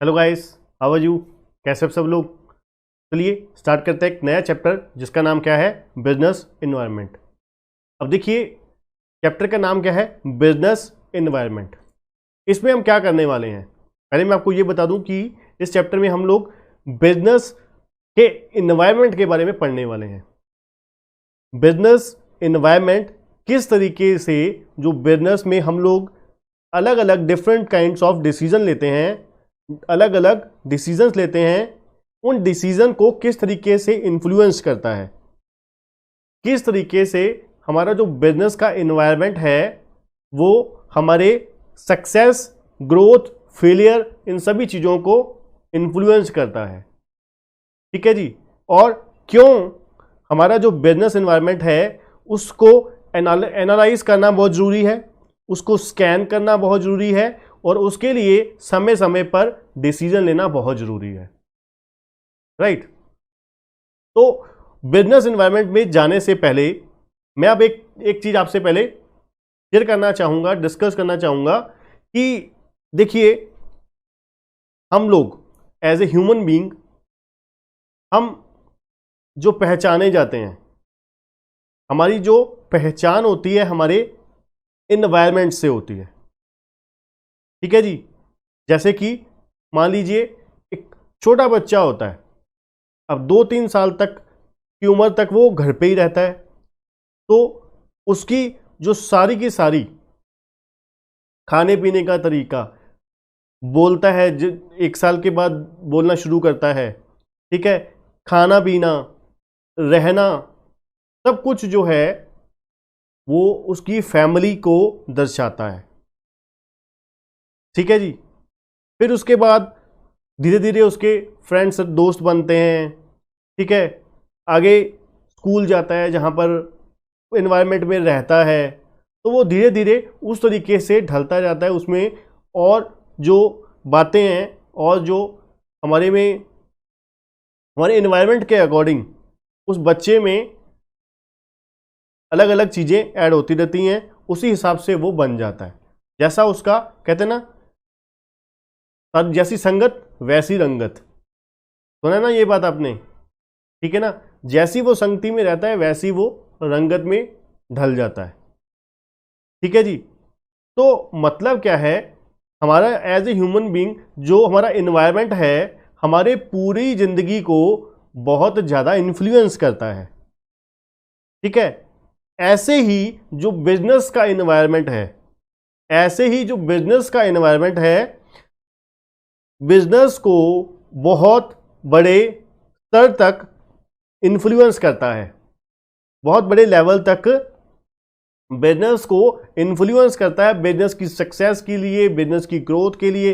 Hello guys, how are you? कैसे आप सब लोग? चलिए स्टार्ट करते हैं एक नया चैप्टर जिसका नाम क्या है, बिजनेस इन्वायरमेंट। अब देखिए चैप्टर का नाम क्या है, बिजनेस इन्वायरमेंट। इसमें हम क्या करने वाले हैं, पहले मैं आपको ये बता दूं कि इस चैप्टर में हम लोग बिजनेस के इन्वायरमेंट के बारे में पढ़ने वाले हैं। बिजनेस इन्वायरमेंट किस तरीके से जो बिजनेस में हम लोग अलग अलग डिफरेंट काइंड्स ऑफ डिसीजन लेते हैं, अलग अलग डिसीजंस लेते हैं, उन डिसीजन को किस तरीके से इन्फ्लुएंस करता है, किस तरीके से हमारा जो बिजनेस का इन्वायरमेंट है वो हमारे सक्सेस, ग्रोथ, फेलियर, इन सभी चीज़ों को इन्फ्लुएंस करता है। ठीक है जी। और क्यों हमारा जो बिजनेस इन्वायरमेंट है उसको एनालाइज करना बहुत ज़रूरी है, उसको स्कैन करना बहुत ज़रूरी है, और उसके लिए समय समय पर डिसीजन लेना बहुत ज़रूरी है। राइट। तो बिजनेस इन्वायरमेंट में जाने से पहले मैं अब एक चीज़ आपसे पहले शेयर करना चाहूँगा, डिस्कस करना चाहूँगा कि देखिए हम लोग एज ए ह्यूमन बीइंग हम जो पहचाने जाते हैं, हमारी जो पहचान होती है हमारे इन्वायरमेंट से होती है। ठीक है जी। जैसे कि मान लीजिए एक छोटा बच्चा होता है, अब 2-3 साल तक की उम्र तक वो घर पे ही रहता है, तो उसकी जो सारी की सारी खाने पीने का तरीका, बोलता है 1 साल के बाद बोलना शुरू करता है, ठीक है, खाना पीना, रहना, सब कुछ जो है वो उसकी फैमिली को दर्शाता है। ठीक है जी। फिर उसके बाद धीरे धीरे उसके फ्रेंड्स दोस्त बनते हैं। ठीक है, आगे स्कूल जाता है जहाँ पर एनवायरनमेंट में रहता है, तो वो धीरे धीरे उस तरीके से ढलता जाता है उसमें, और जो बातें हैं और जो हमारे हमारे एनवायरनमेंट के अकॉर्डिंग उस बच्चे में अलग अलग चीज़ें ऐड होती रहती हैं, उसी हिसाब से वो बन जाता है। जैसा उसका कहते हैं ना, जैसी संगत वैसी रंगत, सुना ना ये बात आपने? ठीक है ना, जैसी वो संगति में रहता है वैसी वो रंगत में ढल जाता है। ठीक है जी। तो मतलब क्या है, हमारा एज ए ह्यूमन बीइंग जो हमारा इन्वायरमेंट है हमारे पूरी जिंदगी को बहुत ज़्यादा इन्फ्लुएंस करता है। ठीक है। ऐसे ही जो बिजनेस का इन्वायरमेंट है, ऐसे ही जो बिजनेस का इन्वायरमेंट है, बिजनेस को बहुत बड़े स्तर तक इन्फ्लुएंस करता है, बहुत बड़े लेवल तक बिजनेस को इन्फ्लुएंस करता है। बिजनेस की सक्सेस के लिए, बिजनेस की ग्रोथ के लिए,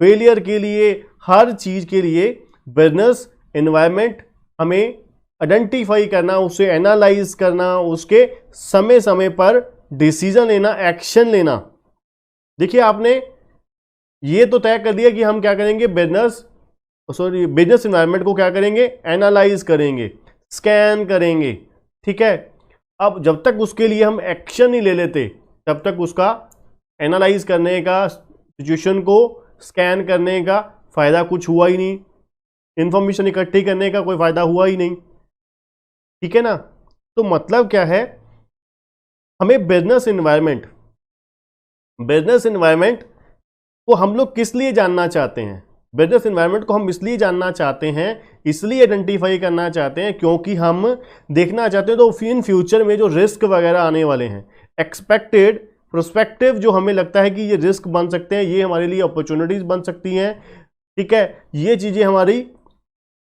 फेलियर के लिए, हर चीज के लिए बिजनेस एनवायरनमेंट हमें आइडेंटिफाई करना, उसे एनालाइज करना, उसके समय समय पर डिसीजन लेना, एक्शन लेना। देखिए आपने ये तो तय कर दिया कि हम क्या करेंगे, बिजनेस एनवायरनमेंट को क्या करेंगे, एनालाइज करेंगे, स्कैन करेंगे। ठीक है। अब जब तक उसके लिए हम एक्शन नहीं ले लेते तब तक उसका एनालाइज करने का, सिचुएशन को स्कैन करने का फायदा कुछ हुआ ही नहीं, इंफॉर्मेशन इकट्ठी करने का कोई फायदा हुआ ही नहीं। ठीक है ना। तो मतलब क्या है, हमें बिजनेस एनवायरनमेंट को हम लोग किस लिए जानना चाहते हैं, बिजनेस एनवायरनमेंट को हम इसलिए जानना चाहते हैं, इसलिए आइडेंटिफाई करना चाहते हैं क्योंकि हम देखना चाहते हैं तो इन फ्यूचर में जो रिस्क वगैरह आने वाले हैं, एक्सपेक्टेड, प्रोस्पेक्टिव, जो हमें लगता है कि ये रिस्क बन सकते हैं, ये हमारे लिए अपॉर्चुनिटीज बन सकती हैं। ठीक है, ये चीज़ें हमारी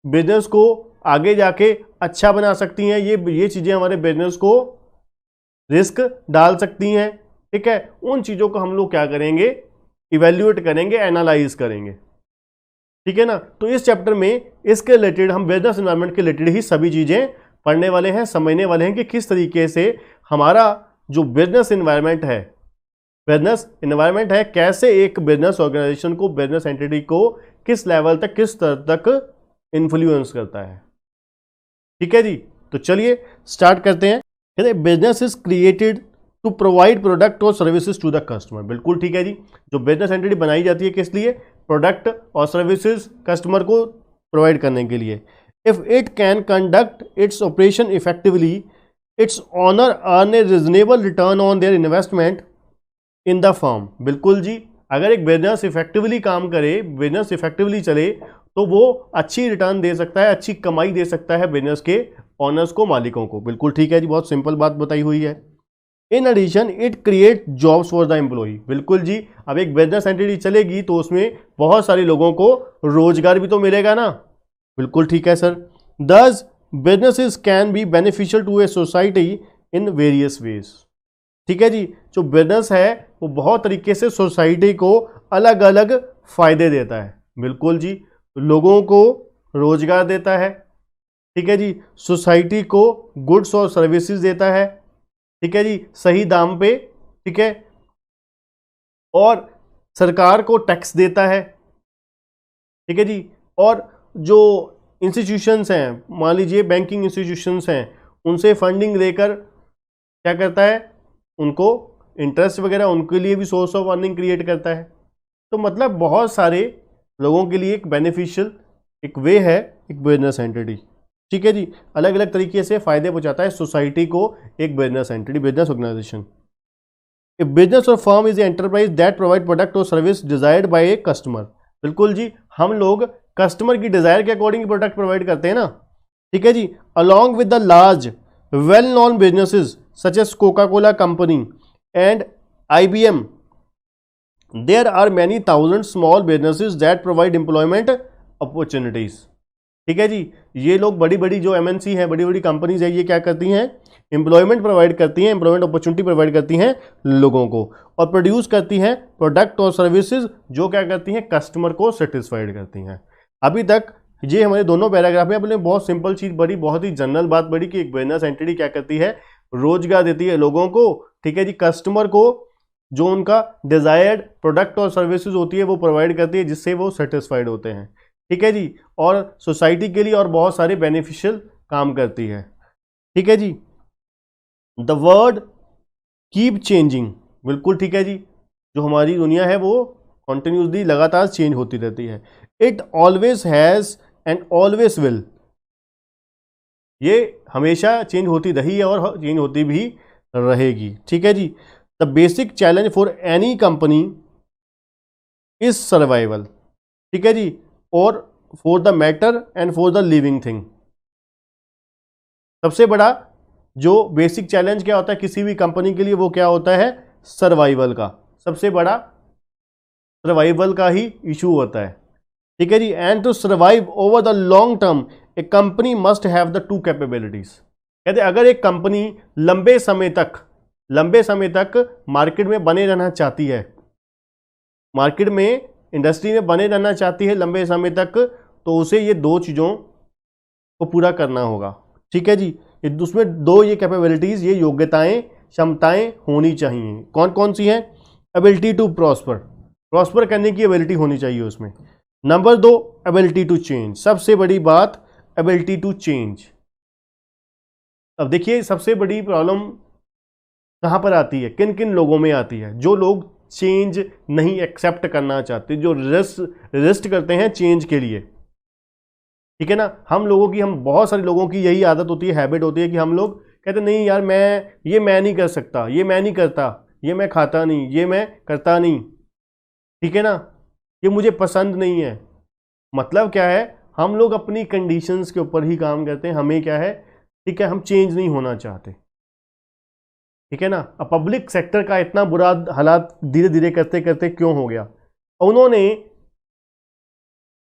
बिजनेस को आगे जाके अच्छा बना सकती हैं, ये चीज़ें हमारे बिजनेस को रिस्क डाल सकती हैं। ठीक है, उन चीज़ों को हम लोग क्या करेंगे, इवेल्युएट करेंगे, एनालाइज करेंगे। ठीक है ना। तो इस चैप्टर में इसके रिलेटेड हम बिजनेस एनवायरनमेंट के रिलेटेड ही सभी चीजें पढ़ने वाले हैं, समझने वाले हैं कि किस तरीके से हमारा जो बिजनेस एनवायरनमेंट है कैसे एक बिजनेस ऑर्गेनाइजेशन को, बिजनेस एंटिटी को किस लेवल तक, किस स्तर तक इन्फ्लुएंस करता है। ठीक है जी। तो चलिए स्टार्ट करते हैं। कहते हैं business is created to provide product और सर्विसेज टू द कस्टमर। बिल्कुल ठीक है जी। जो बिजनेस एंटिटी बनाई जाती है किस लिए, प्रोडक्ट और सर्विसेज कस्टमर को प्रोवाइड करने के लिए। If it can conduct its operation effectively, its owner earn a reasonable return on their investment in the firm. बिल्कुल जी, अगर एक बिजनेस इफेक्टिवली काम करे, बिजनेस इफेक्टिवली चले, तो वो अच्छी रिटर्न दे सकता है, अच्छी कमाई दे सकता है बिजनेस के ऑनर्स को, मालिकों को। बिल्कुल ठीक है जी, बहुत सिंपल बात बताई हुई है। In addition it create jobs for the employ. बिल्कुल जी, अब एक बिजनेस एंटिटी चलेगी तो उसमें बहुत सारे लोगों को रोजगार भी तो मिलेगा ना। बिल्कुल ठीक है sir. Thus businesses can be beneficial to a society in various ways. ठीक है जी, जो बिजनेस है वो बहुत तरीके से सोसाइटी को अलग अलग फायदे देता है। बिल्कुल जी, लोगों को रोजगार देता है, ठीक है जी, सोसाइटी को गुड्स और सर्विसेज देता है, ठीक है जी, सही दाम पे, ठीक है, और सरकार को टैक्स देता है, ठीक है जी, और जो इंस्टीट्यूशंस हैं, मान लीजिए बैंकिंग इंस्टीट्यूशंस हैं, उनसे फंडिंग लेकर क्या करता है, उनको इंटरेस्ट वगैरह, उनके लिए भी सोर्स ऑफ अर्निंग क्रिएट करता है। तो मतलब बहुत सारे लोगों के लिए एक बेनिफिशियल एक वे है एक बिजनेस एंटिटी। ठीक है जी, अलग अलग तरीके से फायदे पहुंचाता है सोसाइटी को एक business entity, business organisation. A business और firm is enterprise that provide product और service desired by a customer. बिल्कुल जी, हम लोग कस्टमर की डिजायर के अकॉर्डिंग प्रोडक्ट प्रोवाइड करते हैं ना। ठीक है जी, along with the large well known businesses such as Coca Cola company and IBM, there are many thousand small businesses that provide employment opportunities। ठीक है जी, ये लोग बड़ी बड़ी जो MNC है, बड़ी बड़ी कंपनीज है, ये क्या करती हैं, एम्प्लॉयमेंट प्रोवाइड करती हैं, एम्प्लॉयमेंट अपॉर्चुनिटी प्रोवाइड करती हैं लोगों को, और प्रोड्यूस करती हैं प्रोडक्ट और सर्विसेज जो क्या करती हैं, कस्टमर को सेटिस्फाइड करती हैं। अभी तक ये हमारे दोनों पैराग्राफ में अपने बहुत सिंपल चीज बड़ी, बहुत ही जनरल बात बड़ी कि एक बिजनेस एंटिटी क्या करती है, रोजगार देती है लोगों को, ठीक है जी, कस्टमर को जो उनका डिजायर्ड प्रोडक्ट और सर्विसेज होती है वो प्रोवाइड करती है, जिससे वो सेटिस्फाइड होते हैं। ठीक है जी, और सोसाइटी के लिए और बहुत सारे बेनिफिशियल काम करती है। ठीक है जी, द वर्ड कीप चेंजिंग। बिल्कुल ठीक है जी, जो हमारी दुनिया है वो कॉन्टिन्यूसली लगातार चेंज होती रहती है। It always has and always will, ये हमेशा चेंज होती रही है और चेंज होती भी रहेगी। ठीक है जी, the basic challenge for any company is survival. ठीक है जी, और for the matter and for the living thing. सबसे बड़ा जो बेसिक चैलेंज क्या होता है किसी भी कंपनी के लिए, वो क्या होता है, सर्वाइवल का, सबसे बड़ा सर्वाइवल का ही इशू होता है। ठीक है जी, and to survive over the long term a company must have the two capabilities. कहते अगर एक कंपनी लंबे समय तक मार्केट में बने रहना चाहती है, मार्केट में इंडस्ट्री में बने रहना चाहती है लंबे समय तक, तो उसे ये दो चीज़ों को पूरा करना होगा। ठीक है जी, उसमें दो ये कैपेबिलिटीज़, ये योग्यताएं, क्षमताएं होनी चाहिए। कौन कौन सी हैं, एबिलिटी टू प्रॉस्पर करने की एबिलिटी होनी चाहिए उसमें। नंबर 2, एबिलिटी टू चेंज, सबसे बड़ी बात एबिलिटी टू चेंज। अब देखिए सबसे बड़ी प्रॉब्लम कहाँ पर आती है, किन किन लोगों में आती है, जो लोग चेंज नहीं एक्सेप्ट करना चाहते, जो रेजिस्ट करते हैं चेंज के लिए। ठीक है ना, हम बहुत सारे लोगों की यही आदत होती है, हैबिट होती है कि हम लोग कहते नहीं यार मैं नहीं कर सकता, ये मैं नहीं करता, ये मैं खाता नहीं, ये मैं करता नहीं, ठीक है ना, ये मुझे पसंद नहीं है। मतलब क्या है, हम लोग अपनी कंडीशंस के ऊपर ही काम करते हैं, हमें क्या है, ठीक है, हम चेंज नहीं होना चाहते। ठीक है ना, अब पब्लिक सेक्टर का इतना बुरा हालात धीरे धीरे करते करते क्यों हो गया, उन्होंने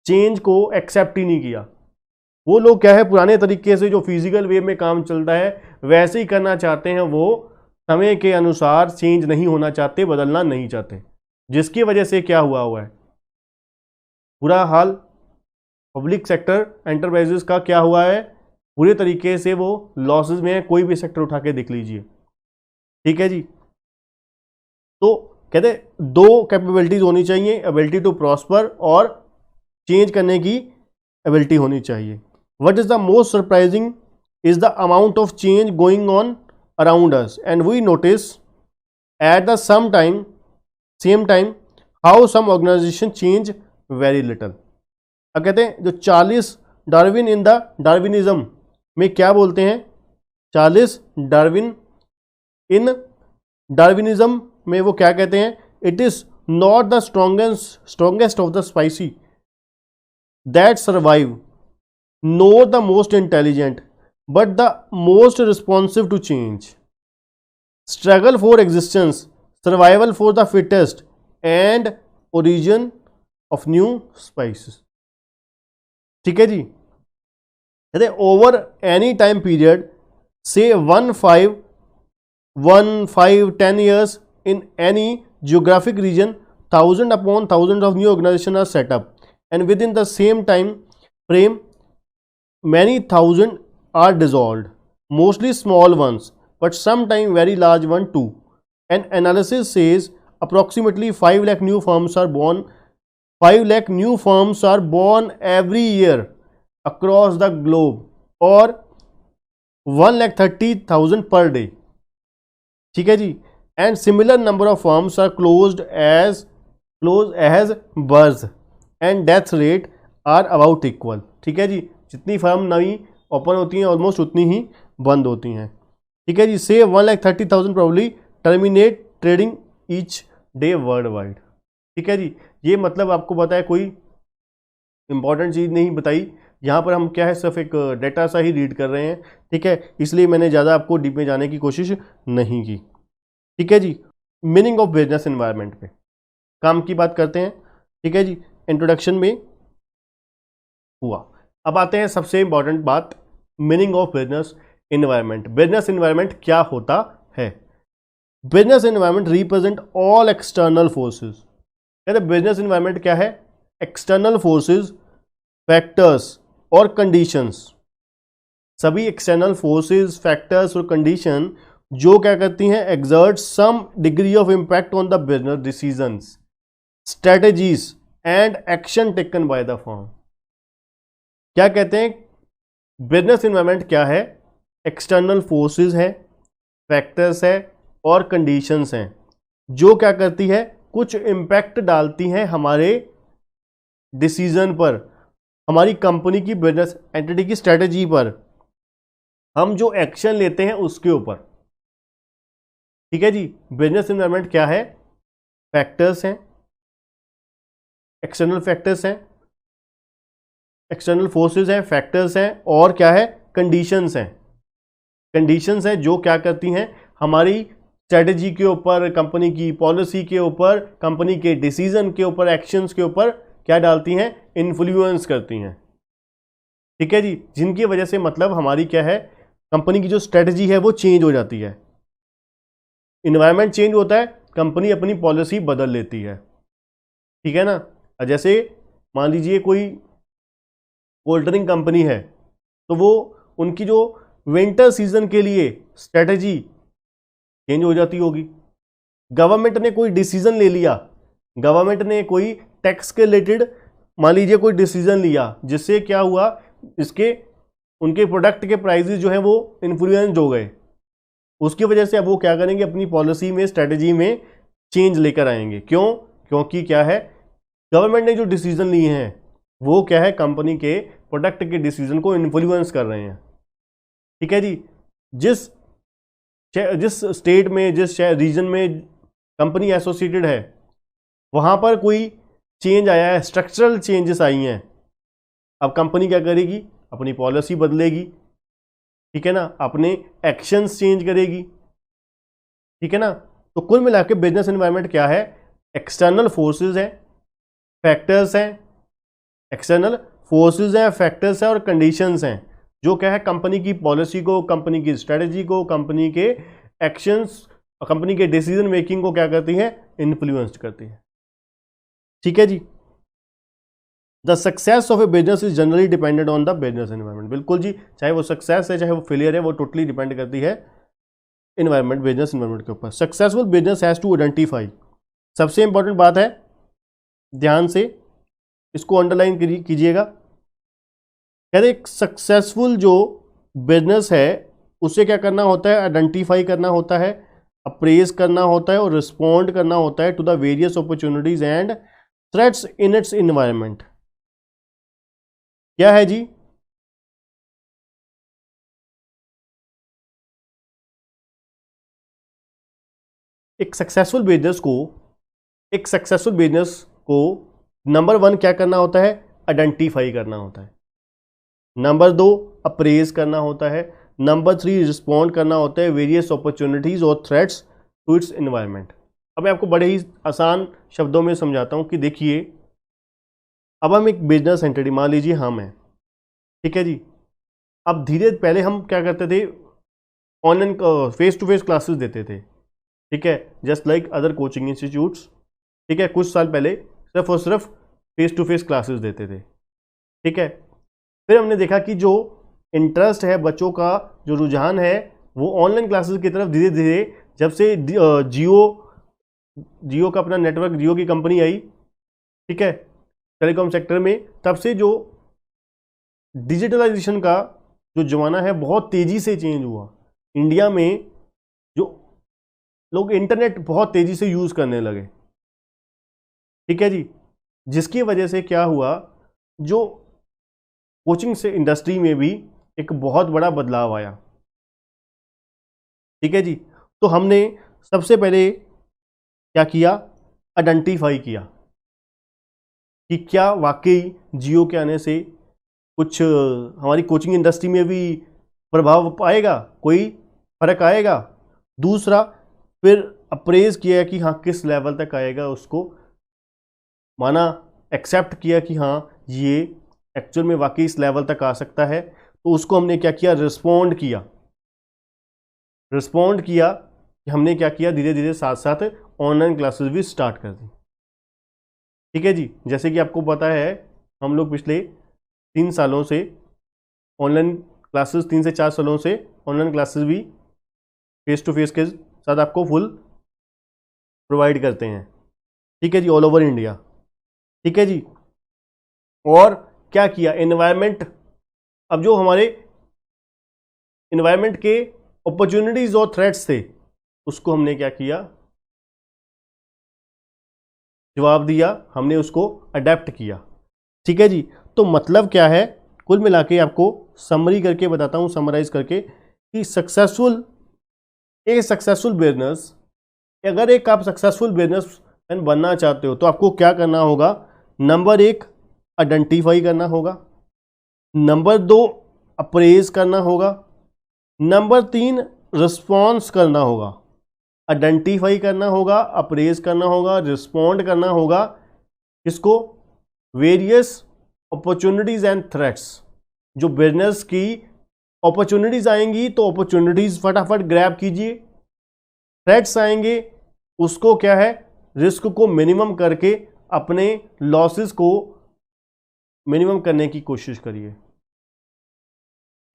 चेंज को एक्सेप्ट ही नहीं किया। वो लोग क्या है, पुराने तरीके से जो फिजिकल वे में काम चलता है वैसे ही करना चाहते हैं, वो समय के अनुसार चेंज नहीं होना चाहते, बदलना नहीं चाहते, जिसकी वजह से क्या हुआ है, बुरा हाल पब्लिक सेक्टर एंटरप्राइजेस का क्या हुआ है, पूरे तरीके से वो लॉसेज में है। कोई भी सेक्टर उठा के देख लीजिए। ठीक है जी, तो कहते दो कैपेबिलिटीज होनी चाहिए, एबिलिटी टू प्रॉस्पर और चेंज करने की एबिलिटी होनी चाहिए। What is the most surprising is the amount of change going on around us and we notice at the same time how some organisation change very little. अब कहते हैं जो Charles Darwin in the Darwinism में क्या बोलते हैं, Charles Darwin इन Darwinism में वो क्या कहते हैं, it is not the strongest of the species that survive, nor the most intelligent, but the most responsive to change, struggle for existence, survival for the fittest and origin of new species. ठीक है जी, कहते over any time period से 10 years in any geographic region, thousand upon thousands of new organizations are set up, and within the same time frame many thousand are dissolved, mostly small ones but sometimes very large one too. An analysis says approximately 5 lakh new firms are born 5 lakh new firms are born every year across the globe, or 1,30,000 per day. ठीक है जी, and similar number of firms are close as birth and death rate are about equal. ठीक है जी, जितनी firm नई open होती हैं almost उतनी ही बंद होती हैं। ठीक है जी, से 1,30,000 probably terminate trading each day world wide. ठीक है जी, ये मतलब आपको बताया, कोई इंपॉर्टेंट चीज़ नहीं बताई यहाँ पर, हम क्या है सिर्फ एक डेटा सा ही रीड कर रहे हैं। ठीक है, इसलिए मैंने ज़्यादा आपको डीप में जाने की कोशिश नहीं की। ठीक है जी, मीनिंग ऑफ बिजनेस एनवायरनमेंट पे काम की बात करते हैं। ठीक है जी, इंट्रोडक्शन में हुआ, अब आते हैं सबसे इंपॉर्टेंट बात, meaning of business environment. Business environment क्या होता है? Business environment represent all external forces. कहते हैं बिजनेस एनवायरनमेंट क्या है? एक्सटर्नल फोर्सेस, फैक्टर्स और कंडीशंस, सभी एक्सटर्नल फोर्सेस, फैक्टर्स और कंडीशन जो क्या करती हैं, exert some degree of impact on the business decisions, strategies and action taken by the firm. क्या कहते हैं? बिजनेस एनवायरनमेंट क्या है? एक्सटर्नल फोर्सेस है, फैक्टर्स है और कंडीशंस हैं जो क्या करती है, कुछ इंपैक्ट डालती हैं हमारे डिसीजन पर, हमारी कंपनी की बिजनेस एंटिटी की स्ट्रेटजी पर, हम जो एक्शन लेते हैं उसके ऊपर। ठीक है जी, बिजनेस एनवायरनमेंट क्या है? फैक्टर्स हैं, एक्सटर्नल फैक्टर्स हैं, एक्सटर्नल फोर्सेस हैं, फैक्टर्स हैं और क्या है? कंडीशंस हैं। कंडीशंस हैं जो क्या करती हैं, हमारी स्ट्रेटजी के ऊपर, कंपनी की पॉलिसी के ऊपर, कंपनी के डिसीजन के ऊपर, एक्शंस के ऊपर क्या डालती हैं? इन्फ्लुएंस करती हैं। ठीक है जी, जिनकी वजह से मतलब हमारी क्या है, कंपनी की जो स्ट्रेटजी है वो चेंज हो जाती है। इन्वायरमेंट चेंज होता है, कंपनी अपनी पॉलिसी बदल लेती है। ठीक है ना, जैसे मान लीजिए कोई कोल्ड ड्रिंक कंपनी है, तो वो उनकी जो विंटर सीजन के लिए स्ट्रेटजी चेंज हो जाती होगी। गवर्नमेंट ने कोई डिसीजन ले लिया, गवर्नमेंट ने कोई टैक्स के रिलेटेड मान लीजिए कोई डिसीजन लिया, जिससे क्या हुआ, इसके उनके प्रोडक्ट के प्राइसेस जो है वो इन्फ्लुएंस्ड हो गए, उसकी वजह से अब वो क्या करेंगे, अपनी पॉलिसी में, स्ट्रेटजी में चेंज लेकर आएंगे। क्यों? क्योंकि क्या है, गवर्नमेंट ने जो डिसीजन लिए हैं वो क्या है, कंपनी के प्रोडक्ट के डिसीजन को इन्फ्लुएंस कर रहे हैं। ठीक है जी, जिस स्टेट में, जिस रीजन में कंपनी एसोसिएटेड है, वहाँ पर कोई चेंज आया है, स्ट्रक्चरल चेंजेस आई हैं, अब कंपनी क्या करेगी, अपनी पॉलिसी बदलेगी। ठीक है ना, अपने एक्शंस चेंज करेगी। ठीक है ना, तो कुल मिला के बिजनेस एनवायरनमेंट क्या है? एक्सटर्नल फोर्सेस हैं, फैक्टर्स हैं, एक्सटर्नल फोर्सेस हैं, फैक्टर्स हैं और कंडीशंस हैं जो क्या है, कंपनी की पॉलिसी को, कंपनी की स्ट्रेटजी को, कंपनी के एक्शंस, कंपनी के डिसीजन मेकिंग को क्या करती है, इन्फ्लुएंस करती है। ठीक है जी, the success of a business is generally dependent on the business environment. बिल्कुल जी, चाहे वो सक्सेस है चाहे वो फेलियर है, वो टोटली डिपेंड करती है एनवायरनमेंट, बिजनेस एनवायरनमेंट के ऊपर। Successful business has to identify, सबसे इंपॉर्टेंट बात है, ध्यान से इसको अंडरलाइन कीजिएगा। कहते एक सक्सेसफुल जो बिजनेस है उसे क्या करना होता है, आइडेंटिफाई करना होता है, अप्रेज करना होता है और रिस्पॉन्ड करना होता है to the various opportunities and threats in its environment. क्या है जी? एक सक्सेसफुल बिजनेस को नंबर 1 क्या करना होता है? आइडेंटिफाई करना होता है। नंबर 2 अप्रेज करना होता है। नंबर 3 रिस्पॉन्ड करना होता है वेरियस अपॉर्चुनिटीज और थ्रेट्स टू इट्स एनवायरनमेंट। अब मैं आपको बड़े ही आसान शब्दों में समझाता हूं कि देखिए, अब हम एक बिजनेस एंटिटी, मान लीजिए हम हैं, ठीक है जी। अब धीरे पहले हम क्या करते थे? Online face to face classes देते थे, ठीक है, just like other coaching institutes, ठीक है। कुछ साल पहले सिर्फ और सिर्फ फेस टू फेस क्लासेस देते थे, ठीक है। फिर हमने देखा कि जो इंटरेस्ट है बच्चों का, जो रुझान है, वो ऑनलाइन क्लासेस की तरफ धीरे धीरे, जब से जियो का अपना नेटवर्क, जियो की कंपनी आई, ठीक है, टेलीकॉम सेक्टर में, तब से जो डिजिटलाइजेशन का जो जमाना है बहुत तेजी से चेंज हुआ। इंडिया में जो लोग इंटरनेट बहुत तेजी से यूज करने लगे, ठीक है जी, जिसकी वजह से क्या हुआ, जो कोचिंग से इंडस्ट्री में भी एक बहुत बड़ा बदलाव आया, ठीक है जी। तो हमने सबसे पहले क्या किया? आइडेंटिफाई किया कि क्या वाकई जियो के आने से कुछ हमारी कोचिंग इंडस्ट्री में भी प्रभाव आएगा, कोई फर्क आएगा। दूसरा, फिर अप्रेज किया कि हाँ किस लेवल तक आएगा, उसको माना, एक्सेप्ट किया कि हाँ ये एक्चुअल में वाकई इस लेवल तक आ सकता है। तो उसको हमने क्या किया? रिस्पॉन्ड किया कि हमने क्या किया, धीरे धीरे साथ साथ ऑनलाइन क्लासेस भी स्टार्ट कर दी, ठीक है जी। जैसे कि आपको पता है, हम लोग पिछले 3 सालों से ऑनलाइन क्लासेस, 3 से 4 सालों से ऑनलाइन क्लासेस भी फेस टू फेस के साथ आपको फुल प्रोवाइड करते हैं, ठीक है जी, ऑल ओवर इंडिया, ठीक है जी। और क्या किया? एनवायरनमेंट, अब जो हमारे एनवायरनमेंट के अपॉर्चुनिटीज और थ्रेट्स थे, उसको हमने क्या किया? जवाब दिया, हमने उसको अडेप्ट किया, ठीक है जी। तो मतलब क्या है, कुल मिला के आपको समरी करके बताता हूं, समराइज करके, कि सक्सेसफुल बिजनेस, अगर एक आप सक्सेसफुल बिजनेसमैन बनना चाहते हो तो आपको क्या करना होगा? नंबर 1 आइडेंटिफाई करना होगा, नंबर 2 अप्रेज करना होगा, नंबर 3 रिस्पॉन्स करना होगा। आइडेंटिफाई करना होगा, अप्रेज करना होगा, रिस्पॉन्ड करना होगा, इसको वेरियस अपॉर्चुनिटीज एंड थ्रेट्स। जो बिजनेस की अपॉर्चुनिटीज आएंगी तो अपॉर्चुनिटीज फटाफट ग्रैब कीजिए, थ्रेट्स आएंगे उसको क्या है, रिस्क को मिनिमम करके अपने लॉसेस को मिनिमम करने की कोशिश करिए,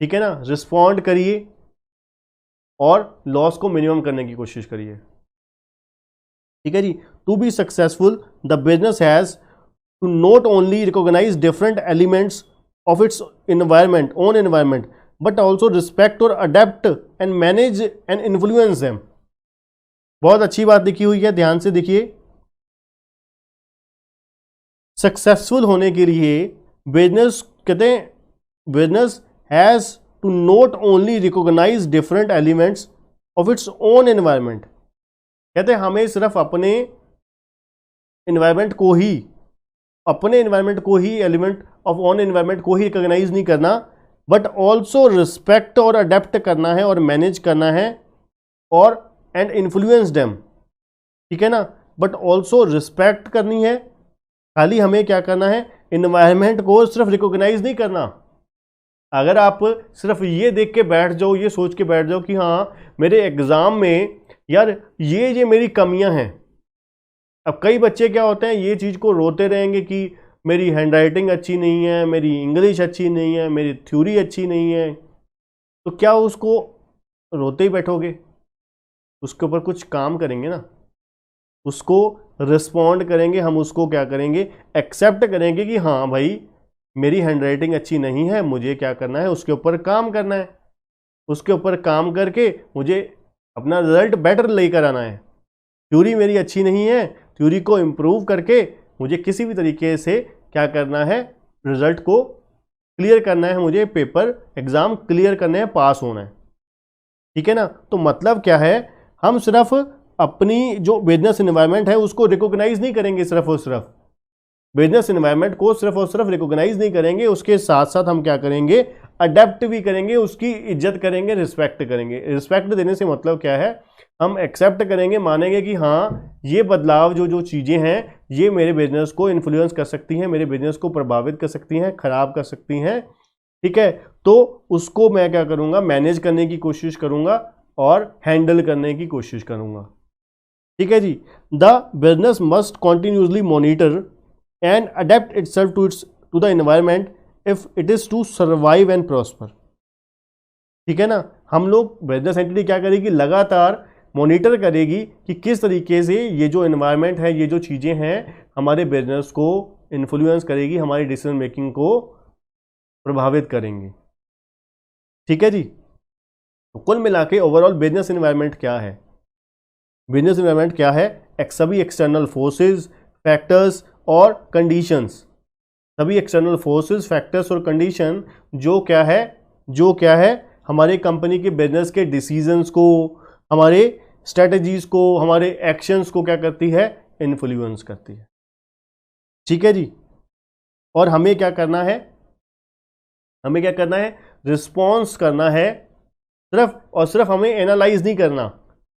ठीक है ना। रिस्पॉन्ड करिए और लॉस को मिनिमम करने की कोशिश करिए, ठीक है जी। To be successful the business has to not only recognise different elements of its own environment, but also respect or adapt and manage and influence them। बहुत अच्छी बात लिखी हुई है, ध्यान से देखिए। सक्सेसफुल होने के लिए बिजनेस, कहते हैं, business has to not only recognise different elements of its own environment. कहते हैं हमें सिर्फ अपने एनवायरमेंट को ही एलिमेंट ऑफ ओन एनवायरमेंट को ही रिकॉग्नाइज नहीं करना, बट ऑल्सो रिस्पेक्ट और अडेप्ट करना है और मैनेज करना है, और एंड इन्फ्लुएंस देम, ठीक है ना। बट ऑल्सो रिस्पेक्ट करनी है, खाली हमें क्या करना है? एनवायरमेंट को सिर्फ रिकॉग्नाइज नहीं करना। अगर आप सिर्फ ये देख के बैठ जाओ, ये सोच के बैठ जाओ कि हाँ मेरे एग्जाम में यार ये मेरी कमियां हैं। अब कई बच्चे क्या होते हैं, ये चीज़ को रोते रहेंगे कि मेरी हैंडराइटिंग अच्छी नहीं है, मेरी इंग्लिश अच्छी नहीं है, मेरी थ्योरी अच्छी नहीं है। तो क्या उसको रोते ही बैठोगे? उसके ऊपर कुछ काम करेंगे ना, उसको रिस्पॉन्ड करेंगे, हम उसको क्या करेंगे? एक्सेप्ट करेंगे कि हाँ भाई मेरी हैंडराइटिंग अच्छी नहीं है, मुझे क्या करना है? उसके ऊपर काम करना है, उसके ऊपर काम करके मुझे अपना रिजल्ट बेटर लेकर आना है। थ्योरी मेरी अच्छी नहीं है, थ्योरी को इम्प्रूव करके मुझे किसी भी तरीके से क्या करना है, रिजल्ट को क्लियर करना है, मुझे पेपर एग्जाम क्लियर करने हैं, पास होना है। ठीक है ना। तो मतलब क्या है, हम सिर्फ अपनी जो बिजनेस एनवायरनमेंट है उसको रिकॉग्नाइज नहीं करेंगे, सिर्फ और सिर्फ बिजनेस एनवायरनमेंट को सिर्फ और सिर्फ रिकॉग्नाइज नहीं करेंगे, उसके साथ साथ हम क्या करेंगे, अडेप्ट भी करेंगे, उसकी इज्जत करेंगे, रिस्पेक्ट करेंगे। रिस्पेक्ट देने से मतलब क्या है, हम एक्सेप्ट करेंगे, मानेंगे कि हाँ ये बदलाव जो जो चीज़ें हैं ये मेरे बिजनेस को इन्फ्लुएंस कर सकती हैं, मेरे बिजनेस को प्रभावित कर सकती हैं, खराब कर सकती हैं। ठीक है, तो उसको मैं क्या करूँगा, मैनेज करने की कोशिश करूँगा और हैंडल करने की कोशिश करूँगा। ठीक है जी। The business must continuously monitor and adapt itself to the environment if it is to survive and prosper। ठीक है ना। हम लोग बिजनेस एंटिटी क्या करेगी, लगातार मॉनिटर करेगी कि किस तरीके से ये जो एनवायरनमेंट है, ये जो चीज़ें हैं हमारे बिजनेस को इन्फ्लुएंस करेगी, हमारी डिसीजन मेकिंग को प्रभावित करेंगे। ठीक है जी। तो कुल मिला के ओवरऑल बिजनेस एनवायरनमेंट क्या है, बिजनेस एनवायरनमेंट क्या है, सभी एक्सटर्नल फोर्सेस, फैक्टर्स और कंडीशंस, सभी एक्सटर्नल फोर्सेस, फैक्टर्स और कंडीशन जो क्या है हमारे कंपनी के बिजनेस के डिसीजंस को, हमारे स्ट्रेटजीज को, हमारे एक्शंस को क्या करती है, इन्फ्लुएंस करती है। ठीक है जी। और हमें क्या करना है, रिस्पॉन्स करना है, सिर्फ और सिर्फ हमें एनालाइज नहीं करना,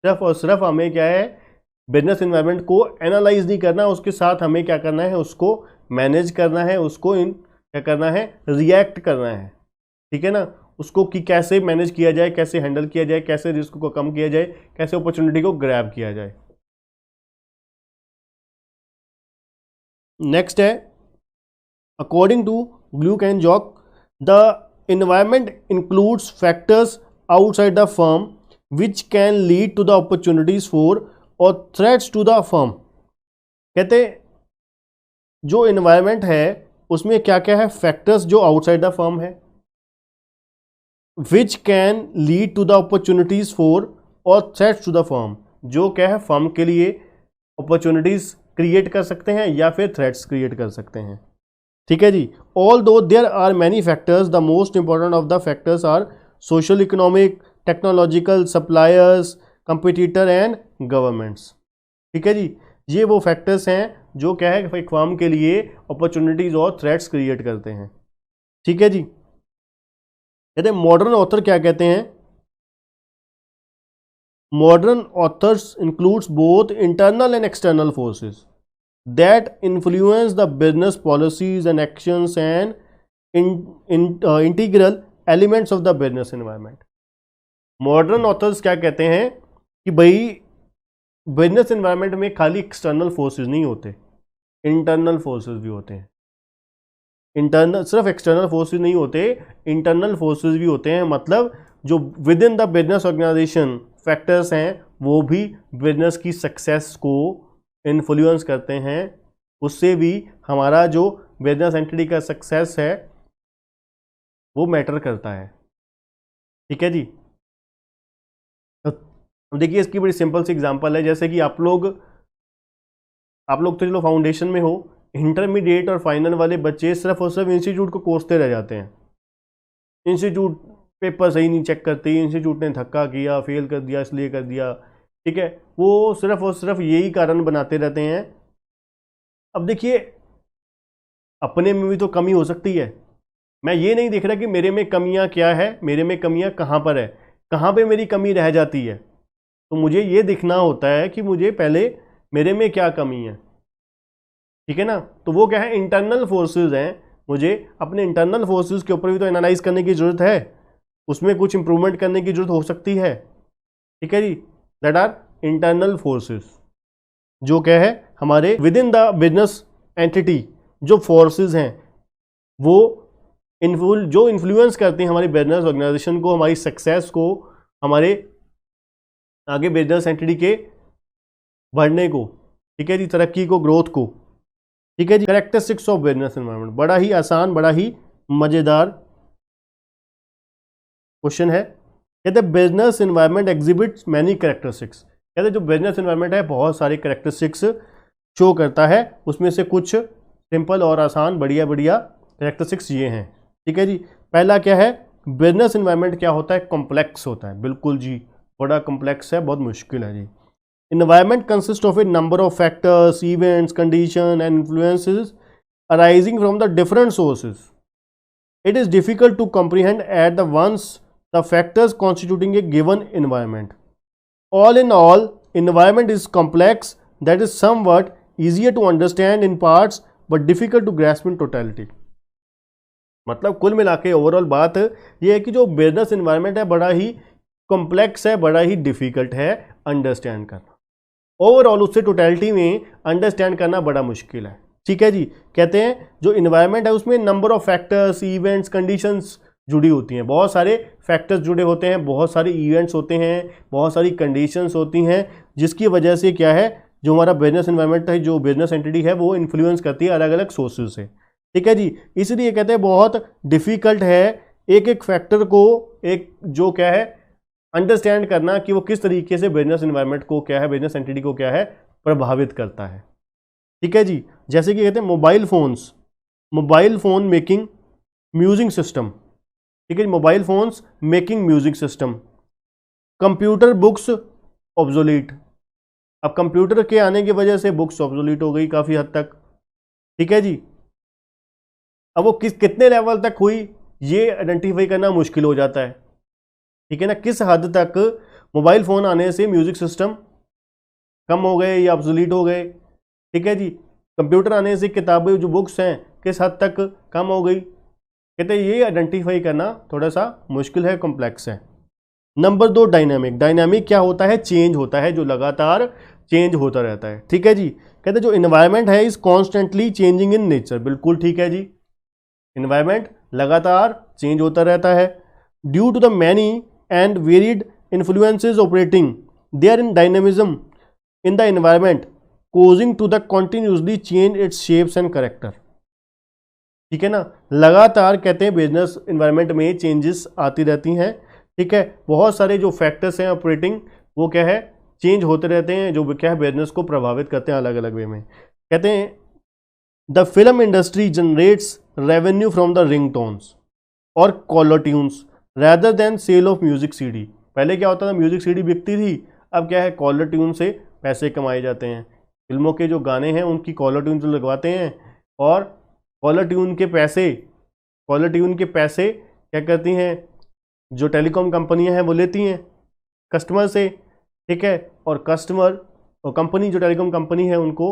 सिर्फ और सिर्फ हमें क्या है, बिजनेस एनवायरनमेंट को एनालाइज नहीं करना, उसके साथ हमें क्या करना है, उसको मैनेज करना है, उसको क्या करना है, रिएक्ट करना है। ठीक है ना। उसको कि कैसे मैनेज किया जाए, कैसे हैंडल किया जाए, कैसे रिस्क को कम किया जाए, कैसे अपॉर्चुनिटी को ग्रैब किया जाए। नेक्स्ट है, according to Glueck and Jauch, the environment includes factors outside the firm which can lead to the opportunities for और थ्रेट्स टू द फर्म। कहते जो एनवायरनमेंट है उसमें क्या क्या है, फैक्टर्स जो आउटसाइड द फर्म है, which can lead to the opportunities for और थ्रेट्स टू द फर्म, जो क्या है फर्म के लिए अपॉर्चुनिटीज क्रिएट कर सकते हैं या फिर थ्रेट्स क्रिएट कर सकते हैं। ठीक है जी। Although there are many factors, the most important of the factors are social, economic, technological, suppliers, competitor and governments. ठीक है जी। ये वो फैक्टर्स हैं जो क्या है एक फर्म के लिए अपॉर्चुनिटीज और थ्रेट्स क्रिएट करते हैं। ठीक है जी। कहते हैं मॉडर्न ऑथर क्या कहते हैं, modern authors includes both internal and external forces that influence the business policies and actions and integral elements of the business environment. Modern authors क्या कहते हैं कि भाई बिजनेस एनवायरनमेंट में खाली एक्सटर्नल फोर्सेस नहीं होते, इंटरनल फोर्सेस भी होते हैं। इंटरनल, सिर्फ एक्सटर्नल फोर्सेस नहीं होते, इंटरनल फोर्सेस भी होते हैं। मतलब जो within the business organisation factors हैं वो भी बिजनेस की सक्सेस को इन्फ्लुएंस करते हैं, उससे भी हमारा जो बिजनेस एंटिटी का सक्सेस है वो मैटर करता है। ठीक है जी। देखिए इसकी बड़ी सिंपल सी एग्जांपल है, जैसे कि आप लोग तो चलो फाउंडेशन में हो, इंटरमीडिएट और फाइनल वाले बच्चे सिर्फ और सिर्फ इंस्टीट्यूट को कोसते रह जाते हैं। इंस्टीट्यूट पेपर सही नहीं चेक करती, इंस्टीट्यूट ने धक्का किया, फेल कर दिया, इसलिए कर दिया। ठीक है, वो सिर्फ और सिर्फ यही कारण बनाते रहते हैं। अब देखिए अपने में भी तो कमी हो सकती है, मैं ये नहीं देख रहा कि मेरे में कमियां क्या है, मेरे में कमियां कहाँ पर है, कहाँ पे मेरी कमी रह जाती है। तो मुझे ये दिखना होता है कि मुझे पहले मेरे में क्या कमी है। ठीक है ना। तो वो क्या है, इंटरनल फोर्सेस हैं, मुझे अपने इंटरनल फोर्सेस के ऊपर भी तो एनालाइज करने की जरूरत है, उसमें कुछ इंप्रूवमेंट करने की जरूरत हो सकती है। ठीक है जी। दैट आर इंटरनल फोर्सेस, जो क्या है हमारे with in the business entity जो फोर्सेस हैं वो जो इन्फ्लुएंस करते हैं हमारी बिजनेस ऑर्गेनाइजेशन को, हमारी सक्सेस को, हमारे आगे बिजनेस एंटिटी के बढ़ने को। ठीक है जी, तरक्की को, ग्रोथ को। ठीक है जी। कैरेक्टरिस्टिक्स ऑफ बिजनेस एनवायरनमेंट, बड़ा ही आसान, बड़ा ही मजेदार क्वेश्चन है। कहते हैं business environment exhibits many characteristics. कहते हैं जो बिजनेस एनवायरनमेंट है बहुत सारी कैरेक्टरिस्टिक्स शो करता है। उसमें से कुछ सिंपल और आसान बढ़िया बढ़िया कैरेक्टरिस्टिक्स ये हैं। ठीक है जी। पहला क्या है, बिजनेस इन्वायरमेंट क्या होता है, कॉम्प्लेक्स होता है। बिल्कुल जी, बड़ा कॉम्प्लेक्स है, बहुत मुश्किल है जी। Environment consist of a number of factors, events, condition and influences arising from the different sources. It is difficult to comprehend at the once the factors constituting a given environment. All in all, environment is complex that is somewhat easier to understand in parts but difficult to grasp in totality. मतलब कुल मिला के overall बात यह है कि जो business environment है बड़ा ही कॉम्प्लेक्स है, बड़ा ही डिफिकल्ट है अंडरस्टैंड करना। ओवरऑल उससे टोटलिटी में अंडरस्टैंड करना बड़ा मुश्किल है। ठीक है जी। कहते हैं जो इन्वायरमेंट है उसमें number of factors, events, conditions जुड़ी होती हैं। बहुत सारे फैक्टर्स जुड़े होते हैं, बहुत सारे इवेंट्स होते हैं, बहुत सारी कंडीशंस होती हैं, जिसकी वजह से क्या है, जो हमारा बिजनेस इन्वायरमेंट है, जो बिजनेस एंटिटी है, वो इन्फ्लुएंस करती है अलग अलग सोर्सेज से। ठीक है जी। इसलिए कहते हैं बहुत डिफिकल्ट है एक एक फैक्टर को एक जो क्या है अंडरस्टैंड करना कि वो किस तरीके से बिजनेस इन्वायरमेंट को क्या है, बिजनेस एंटिटी को क्या है प्रभावित करता है। ठीक है जी। जैसे कि कहते हैं mobile phone making music system. ठीक है, mobile phones making music system. Computer books obsolete. अब कंप्यूटर के आने की वजह से बुक्स ऑब्सोलीट हो गई काफ़ी हद तक। ठीक है जी। अब वो कितने लेवल तक हुई ये आइडेंटिफाई करना मुश्किल हो जाता है। ठीक है ना, किस हद तक मोबाइल फ़ोन आने से म्यूजिक सिस्टम कम हो गए या ऑब्सोलीट हो गए। ठीक है जी। कंप्यूटर आने से किताबें जो बुक्स हैं किस हद तक कम हो गई। कहते हैं ये आइडेंटिफाई करना थोड़ा सा मुश्किल है, कॉम्प्लेक्स है। Number 2, dynamic. डायनामिक क्या होता है, चेंज होता है, जो लगातार चेंज होता रहता है। ठीक है जी। कहते हैं जो इन्वायरमेंट है is constantly changing in nature. बिल्कुल ठीक है जी, इन्वायरमेंट लगातार चेंज होता रहता है। Due to the many and varied influences operating there in dynamism in the environment causing to the continuously change its shapes and character. ठीक है ना, लगातार कहते हैं बिजनेस इन्वायरमेंट में चेंजेस आती रहती हैं। ठीक है, बहुत सारे जो फैक्टर्स हैं ऑपरेटिंग वो क्या है चेंज होते रहते हैं, जो क्या है बिजनेस को प्रभावित करते हैं अलग अलग वे में। कहते हैं the film industry generates revenue from the ringtones और caller tunes rather than sale of music CD. पहले क्या होता था, म्यूजिक सीडी बिकती थी, अब क्या है कॉलर ट्यून से पैसे कमाए जाते हैं। फिल्मों के जो गाने हैं उनकी कॉलर ट्यून जो लगवाते हैं और कॉलर ट्यून के पैसे क्या करती हैं, जो टेलीकॉम कंपनियां हैं वो लेती हैं कस्टमर से। ठीक है, और कस्टमर और कंपनी जो टेलीकॉम कंपनी है उनको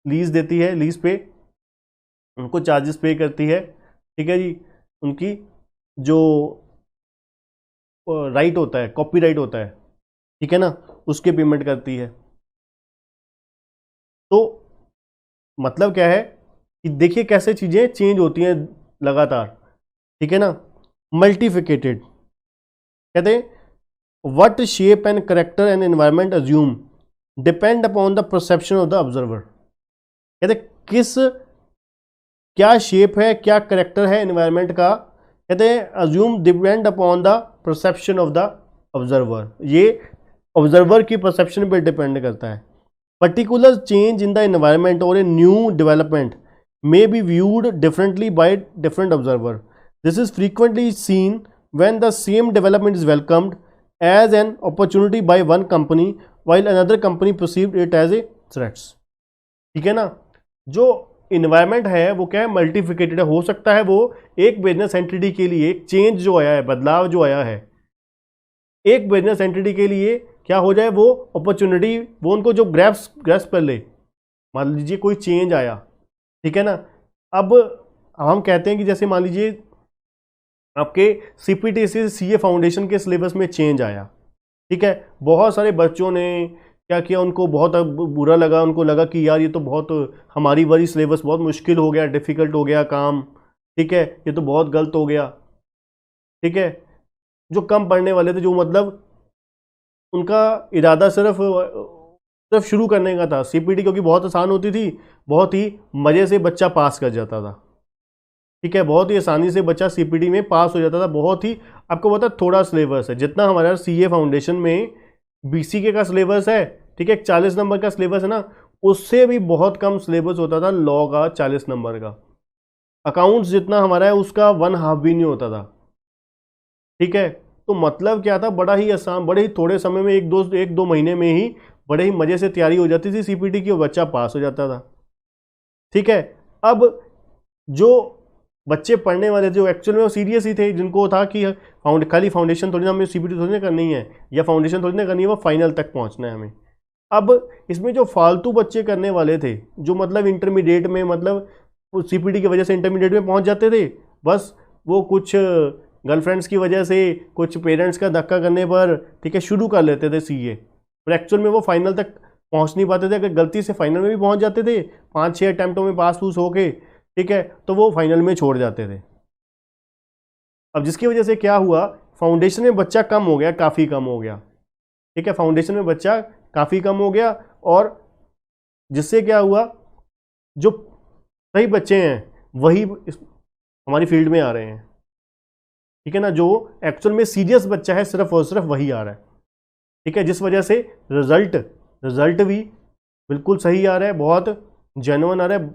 लीज देती है, लीज पे उनको चार्जेस पे करती है। ठीक है जी, उनकी जो राइट होता है, कॉपीराइट होता है, ठीक है ना, उसके पेमेंट करती है। तो मतलब क्या है कि देखिए कैसे चीज़ें चेंज होती हैं लगातार। ठीक है ना, मल्टीफिकेटेड। कहते हैं what shape and character and environment assume depend upon the perception of the observer. कहते क्या शेप है, क्या करेक्टर है एनवायरनमेंट का, कहते हैं assume depend upon the perception of the observer. ये ऑब्जर्वर की परसेप्शन पर डिपेंड करता है। Particular change in the environment और a new development may be viewed differently by different observer. This is frequently seen when the same development is welcomed as an opportunity by one company while another company perceived it as a threat. ठीक है ना, जो environment है वो क्या है मल्टीफिकेटेड है। हो सकता है वो एक बिजनेस एंटिटी के लिए चेंज जो आया है, बदलाव जो आया है, एक बिजनेस एंटिटी के लिए क्या हो जाए वो अपॉर्चुनिटी वो उनको जो ग्रैस्प कर ले। मान लीजिए कोई चेंज आया, ठीक है ना, अब हम कहते हैं कि जैसे मान लीजिए आपके सीपीटी से सीए फाउंडेशन के सिलेबस में चेंज आया। ठीक है, बहुत सारे बच्चों ने क्या किया, उनको बहुत बुरा लगा, उनको लगा कि यार ये तो बहुत हमारी वाली सिलेबस बहुत मुश्किल हो गया, डिफ़िकल्ट हो गया काम। ठीक है, ये तो बहुत गलत हो गया। ठीक है, जो कम पढ़ने वाले थे, जो मतलब उनका इरादा सिर्फ शुरू करने का था सीपीटी, क्योंकि बहुत आसान होती थी, बहुत ही मज़े से बच्चा पास कर जाता था। ठीक है, बहुत ही आसानी से बच्चा सीपीटी में पास हो जाता था। बहुत ही आपको पता थोड़ा सिलेबस है, जितना हमारा सीए फाउंडेशन में बीसीके का सिलेबस है, ठीक है, 40 नंबर का सिलेबस है ना, उससे भी बहुत कम सिलेबस होता था लॉ का 40 नंबर का। अकाउंट्स जितना हमारा है उसका 1/2 भी नहीं होता था। ठीक है, तो मतलब क्या था, बड़ा ही आसान, बड़े ही थोड़े समय में, एक दो महीने में ही बड़े ही मजे से तैयारी हो जाती थी सीपीटी की, बच्चा पास हो जाता था। ठीक है, अब जो बच्चे पढ़ने वाले थे, जो एक्चुअल में वो सीरियस ही थे, जिनको था कि खाली फाउंडेशन थोड़ी ना हमें सीपीटी थोड़ी ना करनी है, या फाउंडेशन थोड़ी ना करनी है, वो फाइनल तक पहुंचना है हमें। अब इसमें जो फालतू बच्चे करने वाले थे, जो मतलब इंटरमीडिएट में, मतलब सीपीटी की वजह से इंटरमीडिएट में पहुंच जाते थे, बस वो कुछ गर्लफ्रेंड्स की वजह से, कुछ पेरेंट्स का धक्का करने पर, ठीक है, शुरू कर लेते थे सीए, पर एक्चुअल में वो फाइनल तक पहुंच नहीं पाते थे। अगर गलती से फाइनल में भी पहुंच जाते थे, 5-6 अटैम्प्टों में पास पूस होके, ठीक है, तो वो फाइनल में छोड़ जाते थे। अब जिसकी वजह से क्या हुआ, फाउंडेशन में बच्चा कम हो गया, काफ़ी कम हो गया। ठीक है, फाउंडेशन में बच्चा काफ़ी कम हो गया, और जिससे क्या हुआ, जो सही बच्चे हैं वही हमारी फील्ड में आ रहे हैं। ठीक है ना, जो एक्चुअल में सीरियस बच्चा है सिर्फ और सिर्फ वही आ रहा है। ठीक है, जिस वजह से रिजल्ट भी बिल्कुल सही आ रहा है, बहुत जेन्युइन आ रहा है,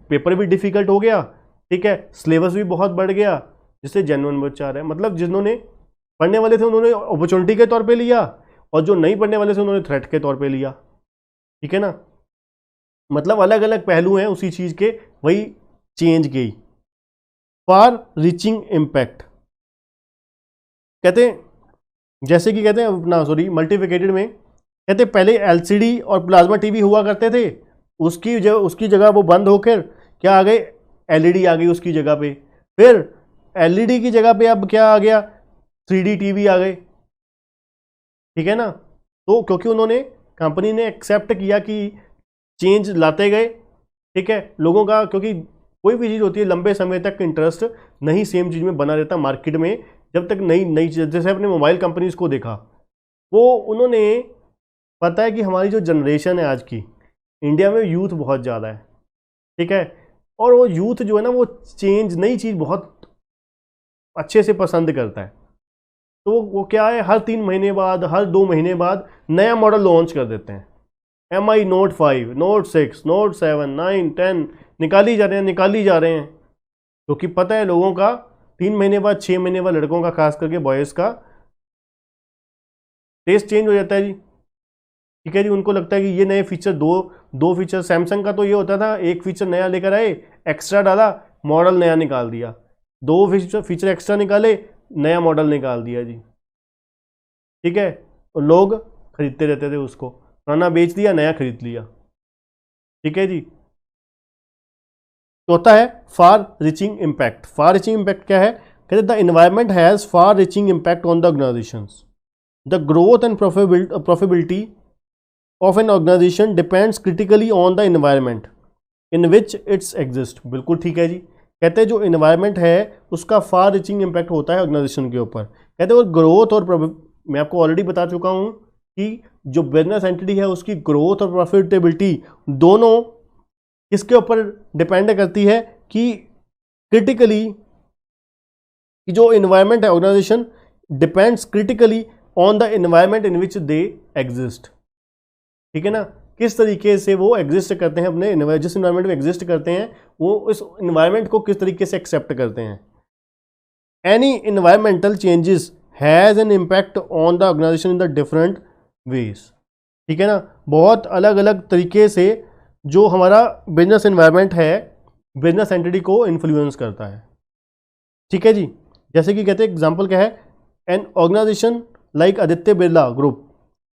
पेपर भी डिफिकल्ट हो गया। ठीक है, सिलेबस भी बहुत बढ़ गया, जिससे जेन्युइन बच्चा आ रहा है। मतलब जिन्होंने पढ़ने वाले थे उन्होंने अपॉर्चुनिटी के तौर पे लिया, और जो नहीं पढ़ने वाले थे उन्होंने थ्रेट के तौर पे लिया। ठीक है ना, मतलब अलग अलग पहलू हैं उसी चीज़ के, वही चेंज की। फार रीचिंग इम्पैक्ट कहते हैं, जैसे कि कहते हैं अपना, सॉरी, मल्टीप्लिकेटेड में कहते हैं पहले एलसीडी और प्लाज्मा टीवी हुआ करते थे, उसकी जगह वो बंद होकर क्या आ गए, एलईडी आ गई उसकी जगह पे। फिर एलईडी की जगह पे अब क्या आ गया, 3D टीवी आ गए। ठीक है ना, तो क्योंकि उन्होंने, कंपनी ने एक्सेप्ट किया कि चेंज लाते गए। ठीक है, लोगों का, क्योंकि कोई भी चीज़ होती है लंबे समय तक इंटरेस्ट नहीं सेम चीज़ में बना रहता मार्केट में, जब तक नई नई, जैसे अपने मोबाइल कंपनीज को देखा, वो उन्होंने, पता है कि हमारी जो जनरेशन है आज की, इंडिया में यूथ बहुत ज़्यादा है। ठीक है, और वो यूथ जो है ना, वो चेंज, नई चीज़ बहुत अच्छे से पसंद करता है। तो वो क्या है, हर 3 महीने बाद, हर 2 महीने बाद नया मॉडल लॉन्च कर देते हैं। MI Note 5, Note 6, Note 7, 9, 10 निकाली जा रहे हैं, क्योंकि पता है लोगों का 3 महीने बाद, 6 महीने बाद, लड़कों का खास करके बॉयज़ का टेस्ट चेंज हो जाता है जी। ठीक है जी, उनको लगता है कि ये नए फीचर, दो फीचर, सैमसंग का तो ये होता था, एक फीचर नया लेकर आए, एक्स्ट्रा डाला, मॉडल नया निकाल दिया, 2 फीचर एक्स्ट्रा निकाले, नया मॉडल निकाल दिया जी। ठीक है, तो लोग खरीदते रहते थे उसको, पुराना बेच दिया, नया खरीद लिया। ठीक है जी, तो होता है far reaching impact. Far reaching impact क्या है, कहते the environment has far reaching impact on the organisations. The growth and profitability of an organisation depends critically on the environment in which its exist. बिल्कुल ठीक है जी, कहते हैं जो एनवायरमेंट है उसका फार रीचिंग इम्पैक्ट होता है ऑर्गेनाइजेशन के ऊपर। कहते हैं ग्रोथ और, मैं आपको ऑलरेडी बता चुका हूँ कि जो बिजनेस एंटिटी है उसकी ग्रोथ और प्रॉफिटेबिलिटी दोनों किसके ऊपर डिपेंड करती है, कि क्रिटिकली, कि जो इन्वायरमेंट है, organisation depends critically on the environment in which they exist. ठीक है ना, किस तरीके से वो एग्जिस्ट करते हैं, अपने जिस इन्वायरमेंट में एग्जिस्ट करते हैं, वो उस इन्वायरमेंट को किस तरीके से एक्सेप्ट करते हैं। Any environmental changes has an impact on the organisation in the different ways. ठीक है ना, बहुत अलग अलग तरीके से जो हमारा बिजनेस एनवायरनमेंट है, बिजनेस एंटिटी को इन्फ्लुएंस करता है। ठीक है जी, जैसे कि कहते हैं, एग्जांपल क्या है, an organisation like Aditya Birla group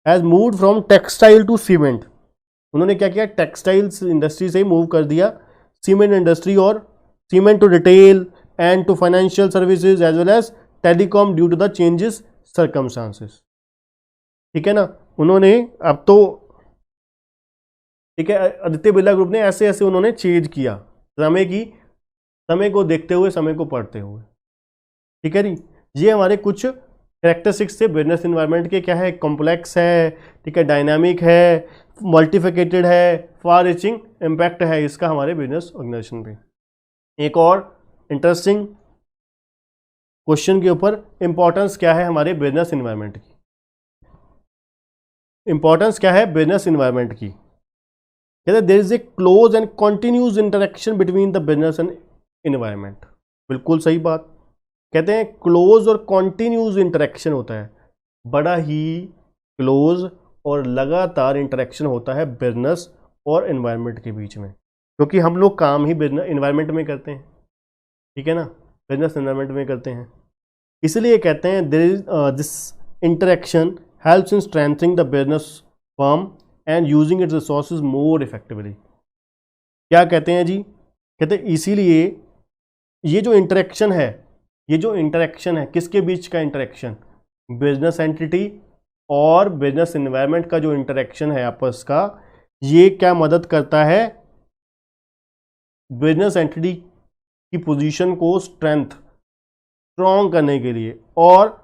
has moved from textile to cement. उन्होंने क्या किया, टेक्सटाइल्स इंडस्ट्री से मूव कर दिया सीमेंट इंडस्ट्री, और cement to retail and to financial services as well as telecom due to the changes circumstances. ठीक है ना, उन्होंने अब तो, ठीक है, आदित्य बिरला ग्रुप ने ऐसे ऐसे उन्होंने चेंज किया, समय को देखते हुए, समय को पढ़ते हुए। ठीक है जी, ये हमारे कुछ कैरेक्टरिस्टिक्स थे बिजनेस एनवायरनमेंट के। क्या है, कॉम्प्लेक्स है, ठीक है, डायनामिक है, मल्टीफिकेटेड है, फार रीचिंग इम्पैक्ट है इसका हमारे बिजनेस ऑर्गेनाइजेशन पे। एक और इंटरेस्टिंग क्वेश्चन के ऊपर, इंपॉर्टेंस क्या है हमारे बिजनेस एनवायरनमेंट की, इंपॉर्टेंस क्या है बिजनेस एनवायरनमेंट की। कहते हैं there is a close and continuous interaction between the business and environment. बिल्कुल सही बात। कहते हैं क्लोज और कॉन्टिन्यूस इंटरेक्शन होता है, बड़ा ही क्लोज और लगातार इंटरेक्शन होता है बिजनेस और एनवायरनमेंट के बीच में, क्योंकि हम लोग काम ही बिजनेस एनवायरनमेंट में करते हैं, ठीक है ना, बिजनेस एनवायरनमेंट में करते हैं। इसलिए कहते हैं there is this interaction helps in strengthening the business firm and using its resources more effectively. क्या कहते हैं जी? कहते हैं इसीलिए ये जो इंटरेक्शन है, किसके बीच का इंटरेक्शन? बिजनेस एंटिटी और बिजनेस एनवायरनमेंट का जो इंटरेक्शन है आपस का, ये क्या मदद करता है? बिजनेस एंटिटी की पोजीशन को स्ट्रॉन्ग करने के लिए और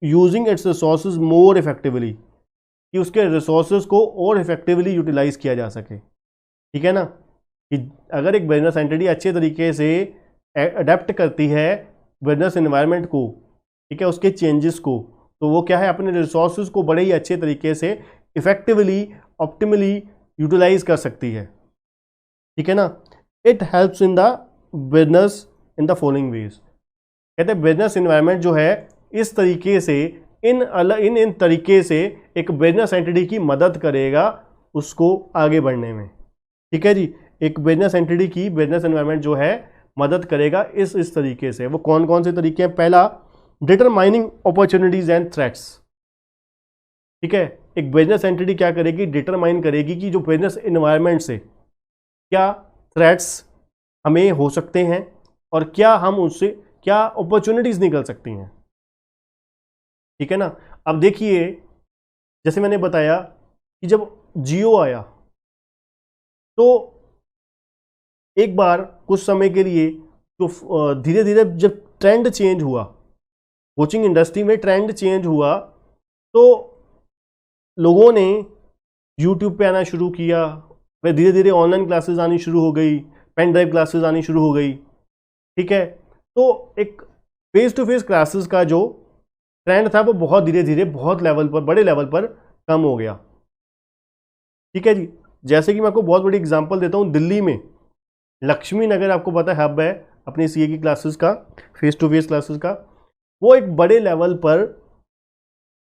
using its resources more effectively, कि उसके रिसोर्सेज को और इफेक्टिवली यूटिलाइज किया जा सके, ठीक है ना। कि अगर एक बिजनेस एंटिटी अच्छे तरीके से अडेप्ट करती है बिजनेस एनवायरनमेंट को, ठीक है, उसके चेंजेस को, तो वो क्या है, अपने रिसोर्सेज को बड़े ही अच्छे तरीके से इफेक्टिवली ऑप्टिमली यूटिलाइज कर सकती है, ठीक है ना। It helps in the business in the following veg. कहते हैं बिजनेस एनवायरनमेंट जो है इस तरीके से इन तरीके से एक बिजनेस एंटिटी की मदद करेगा उसको आगे बढ़ने में, ठीक है जी। एक बिजनेस एंटिटी की बिजनेस एनवायरनमेंट जो है मदद करेगा इस तरीके से। वो कौन कौन से तरीके हैं? पहला, डिटरमाइनिंग अपॉर्चुनिटीज एंड थ्रेट्स, ठीक है। एक बिजनेस एंटिटी क्या करेगी? डिटरमाइन करेगी कि जो बिजनेस एनवायरनमेंट से क्या थ्रेट्स हमें हो सकते हैं और क्या हम उससे क्या अपॉर्चुनिटीज निकल सकती हैं, ठीक है ना। अब देखिए, जैसे मैंने बताया कि जब जियो आया तो एक बार कुछ समय के लिए तो धीरे धीरे जब ट्रेंड चेंज हुआ, कोचिंग इंडस्ट्री में ट्रेंड चेंज हुआ, तो लोगों ने यूट्यूब पे आना शुरू किया, फिर धीरे धीरे ऑनलाइन क्लासेस आनी शुरू हो गई, पेन ड्राइव क्लासेस आनी शुरू हो गई, ठीक है। तो एक फेस टू फेस क्लासेस का जो ट्रेंड था वो बहुत धीरे धीरे बहुत लेवल पर, बड़े लेवल पर कम हो गया, ठीक है जी। जैसे कि मैं आपको बहुत बड़ी एग्जांपल देता हूँ, दिल्ली में लक्ष्मी नगर, आपको पता है, हब है अपनी सीए की क्लासेस का, फेस टू फेस क्लासेस का। वो एक बड़े लेवल पर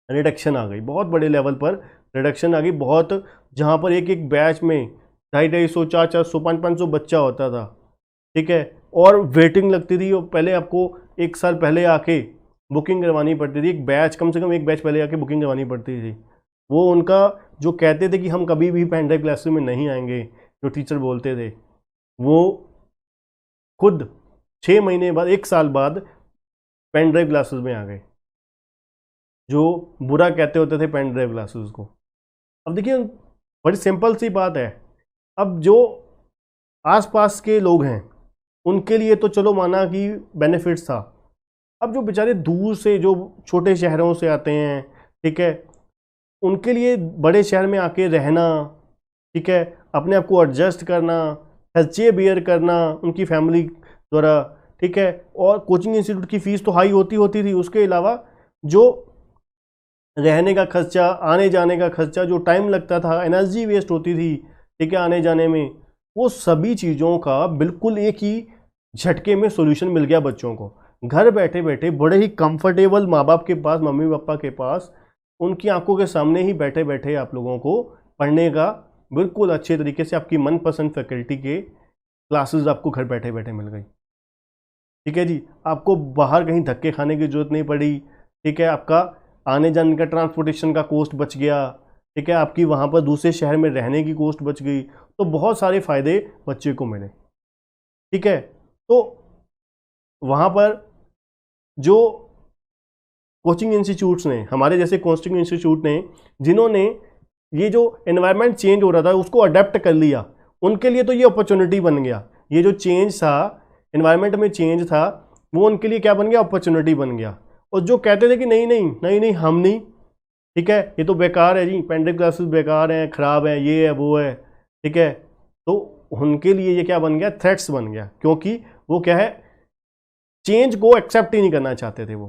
रिडक्शन आ गई, बहुत बड़े लेवल पर रिडक्शन आ गई, बहुत, जहाँ पर एक एक बैच में 250, 400, 400, 500 बच्चा होता था, ठीक है। और वेटिंग लगती थी, और पहले आपको एक साल पहले आके बुकिंग करवानी पड़ती थी, एक बैच, कम से कम एक बैच पहले आके बुकिंग करवानी पड़ती थी। वो उनका जो कहते थे कि हम कभी भी पेन ड्राइव क्लासेस में नहीं आएंगे, जो टीचर बोलते थे, वो खुद 6 महीने बाद, 1 साल बाद पेन ड्राइव क्लासेस में आ गए, जो बुरा कहते होते थे पेन ड्राइव क्लासेस को। अब देखिए, बड़ी सिंपल सी बात है, अब जो आसपास के लोग हैं उनके लिए तो चलो माना कि बेनिफिट्स था, अब जो बेचारे दूर से, जो छोटे शहरों से आते हैं, ठीक है, उनके लिए बड़े शहर में आके रहना, ठीक है, अपने आप को एडजस्ट करना, खर्चे बेयर करना उनकी फैमिली द्वारा, ठीक है, और कोचिंग इंस्टीट्यूट की फ़ीस तो हाई होती थी, उसके अलावा जो रहने का खर्चा, आने जाने का खर्चा, जो टाइम लगता था, एनर्जी वेस्ट होती थी, ठीक है, आने जाने में, वो सभी चीज़ों का बिल्कुल एक ही झटके में सॉल्यूशन मिल गया बच्चों को। घर बैठे बैठे बड़े ही कंफर्टेबल माँ बाप के पास, मम्मी पापा के पास, उनकी आंखों के सामने ही बैठे बैठे आप लोगों को पढ़ने का बिल्कुल अच्छे तरीके से आपकी मनपसंद फैकल्टी के क्लासेस आपको घर बैठे बैठे मिल गई, ठीक है जी। आपको बाहर कहीं धक्के खाने की जरूरत नहीं पड़ी, ठीक है, आपका आने जाने का ट्रांसपोर्टेशन का कॉस्ट बच गया, ठीक है, आपकी वहाँ पर दूसरे शहर में रहने की कॉस्ट बच गई, तो बहुत सारे फ़ायदे बच्चे को मिले, ठीक है। तो वहाँ पर जो कोचिंग इंस्टीट्यूट्स ने, हमारे जैसे कोचिंग इंस्टीट्यूट ने, जिन्होंने ये जो एनवायरनमेंट चेंज हो रहा था उसको अडेप्ट कर लिया, उनके लिए तो ये अपॉर्चुनिटी बन गया। ये जो चेंज था, एनवायरनमेंट में चेंज था, वो उनके लिए क्या बन गया? अपॉर्चुनिटी बन गया। और जो कहते थे कि नहीं नहीं नहीं नहीं हम नहीं, ठीक है, ये तो बेकार है जी, पेन ड्राइव क्लासेस बेकार हैं, ख़राब हैं, ये है वो है, ठीक है, तो उनके लिए ये क्या बन गया? थ्रेट्स बन गया, क्योंकि वो क्या है, चेंज को एक्सेप्ट ही नहीं करना चाहते थे वो,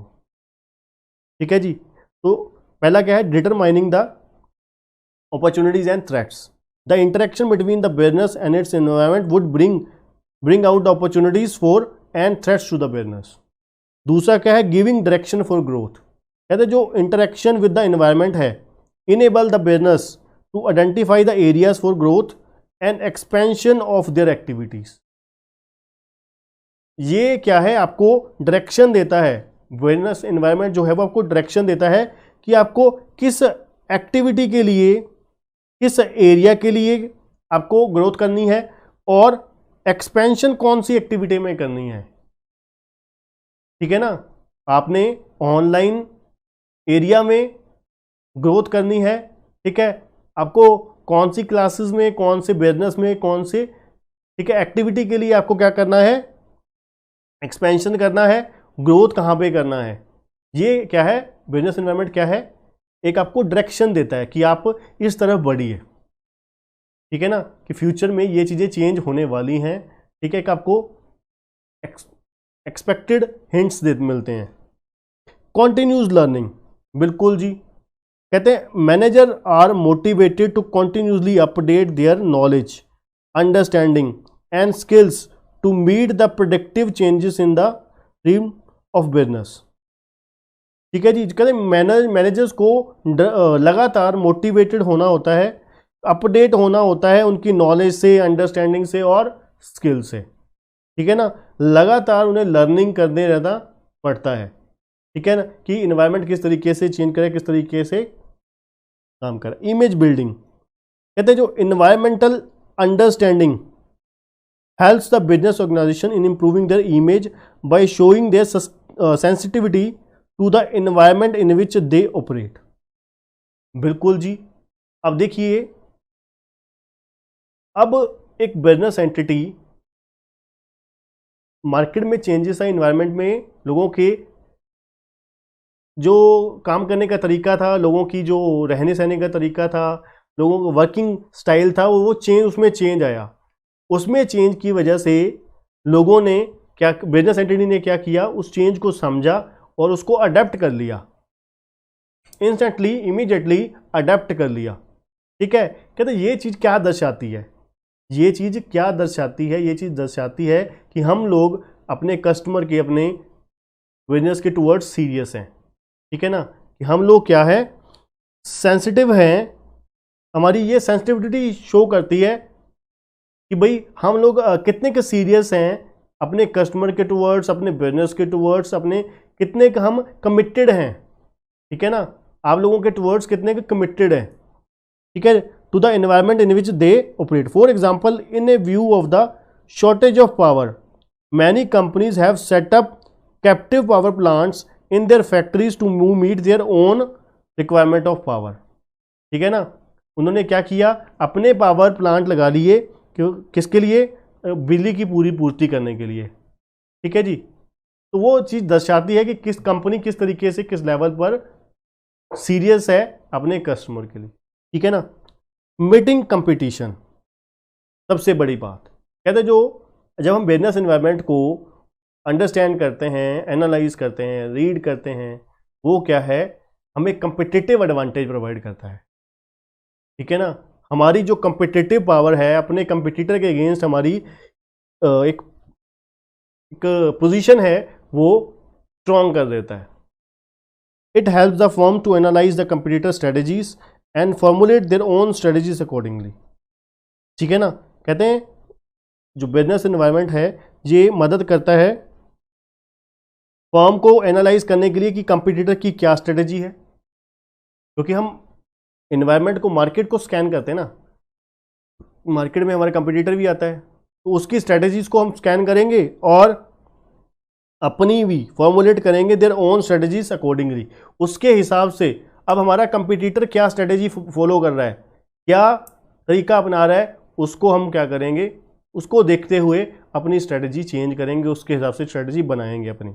ठीक है जी। तो पहला क्या है? Determining the opportunities and threats, the interaction between the business and its environment would bring out opportunities for and threats to the business. दूसरा क्या है, गिविंग डायरेक्शन फॉर ग्रोथ। कहते जो इंटरेक्शन विद द एनवायरमेंट है, enable the business to identify the areas for growth and expansion of their activities. ये क्या है, आपको डायरेक्शन देता है, बिजनेस एनवायरमेंट जो है वो आपको डायरेक्शन देता है कि आपको किस एक्टिविटी के लिए, किस एरिया के लिए आपको ग्रोथ करनी है और एक्सपेंशन कौन सी एक्टिविटी में करनी है। ठीक है ना, आपने ऑनलाइन एरिया में ग्रोथ करनी है, ठीक है, आपको कौन सी क्लासेस में, कौन से बिजनेस में, कौन से, ठीक है, एक्टिविटी के लिए आपको क्या करना है, एक्सपेंशन करना है, ग्रोथ कहाँ पे करना है। ये क्या है, बिजनेस एनवायरनमेंट क्या है, एक आपको डायरेक्शन देता है कि आप इस तरफ बढ़िए। ठीक है ना, कि फ्यूचर में ये चीज़ें चेंज होने वाली हैं। ठीक है, कि आपको एक्सपेक्टेड हिंट्स मिलते हैं। कॉन्टिन्यूस लर्निंग, बिल्कुल जी, कहते हैं manager are motivated to continuously update their knowledge, understanding and skills to meet the productive changes in the stream of business. ठीक है जी, कहते हैं मैनेजर्स को लगातार मोटिवेटेड होना होता है, अपडेट होना होता है उनकी नॉलेज से, अंडरस्टैंडिंग से और स्किल से। ठीक है ना, लगातार उन्हें लर्निंग करने रहना पड़ता है। ठीक है ना, कि इन्वायरमेंट किस तरीके से चेंज करे, किस तरीके से काम करे। इमेज बिल्डिंग, कहते हैं जो environmental understanding helps the business organization in improving their image by showing their sensitivity to the environment in which they operate। बिल्कुल जी, अब देखिए, अब एक बिजनेस एंटिटी मार्केट में चेंजेस है, इन्वायरमेंट में लोगों के जो काम करने का तरीका था, लोगों की जो रहने सहने का तरीका था, लोगों का वर्किंग स्टाइल था, वो चेंज, उसमें चेंज आया। उसमें चेंज की वजह से लोगों ने क्या, बिजनेस एंटिटी ने क्या किया, उस चेंज को समझा और उसको अडेप्ट कर लिया, इंस्टेंटली, इमीडिएटली अडेप्ट कर लिया। ठीक है, कहते ये चीज़ क्या दर्शाती है, ये चीज़ क्या दर्शाती है, ये चीज़ दर्शाती है कि हम लोग अपने कस्टमर के, अपने बिजनेस के टुवर्ड्स सीरियस हैं। ठीक है ना, कि हम लोग क्या है, सेंसिटिव हैं, हमारी ये सेंसिटिविटी शो करती है कि भाई हम लोग कितने के सीरियस हैं अपने कस्टमर के टुवर्ड्स, अपने बिजनेस के टुवर्ड्स, अपने कितने के हम कमिटेड हैं। ठीक है ना, आप लोगों के टुवर्ड्स कितने के कमिटेड हैं। ठीक है, to the environment in which they operate. For example, in a view of the shortage of power, many companies have set up captive power plants in their factories to meet their own requirement of power. ठीक है ना, उन्होंने क्या किया, अपने power plant लगा लिए, क्यों, किसके लिए, बिजली की पूरी पूर्ति करने के लिए। ठीक है जी, तो वो चीज़ दर्शाती है कि किस कंपनी किस तरीके से, किस लेवल पर सीरियस है अपने कस्टमर के लिए। ठीक है ना, मीटिंग कंपटीशन, सबसे बड़ी बात, कहते हैं जो जब हम बिजनेस एनवायरनमेंट को अंडरस्टैंड करते हैं, एनालाइज करते हैं, रीड करते हैं, वो क्या है, हमें कंपिटिटिव एडवांटेज प्रोवाइड करता है। ठीक है ना, हमारी जो कंपिटिटिव पावर है, अपने कंपिटिटर के अगेंस्ट हमारी एक पोजीशन है, वो स्ट्रॉन्ग कर देता है। It helps the firm to analyse the competitor strategies and formulate their own strategies accordingly. ठीक है ना, कहते हैं जो बिजनेस एनवायरनमेंट है, ये मदद करता है फर्म को एनालाइज करने के लिए कि कंपिटिटर की क्या स्ट्रेटजी है, क्योंकि हम इन्वायरमेंट को, मार्केट को स्कैन करते हैं ना, मार्केट में हमारे कंपटीटर भी आता है, तो उसकी स्ट्रेटजीज को हम स्कैन करेंगे और अपनी भी फॉर्मुलेट करेंगे देयर ओन स्ट्रेटजीज अकॉर्डिंगली। उसके हिसाब से अब हमारा कंपटीटर क्या स्ट्रेटजी फॉलो कर रहा है, क्या तरीका अपना रहा है, उसको हम क्या करेंगे, उसको देखते हुए अपनी स्ट्रेटजी चेंज करेंगे, उसके हिसाब से स्ट्रेटजी बनाएंगे अपनी।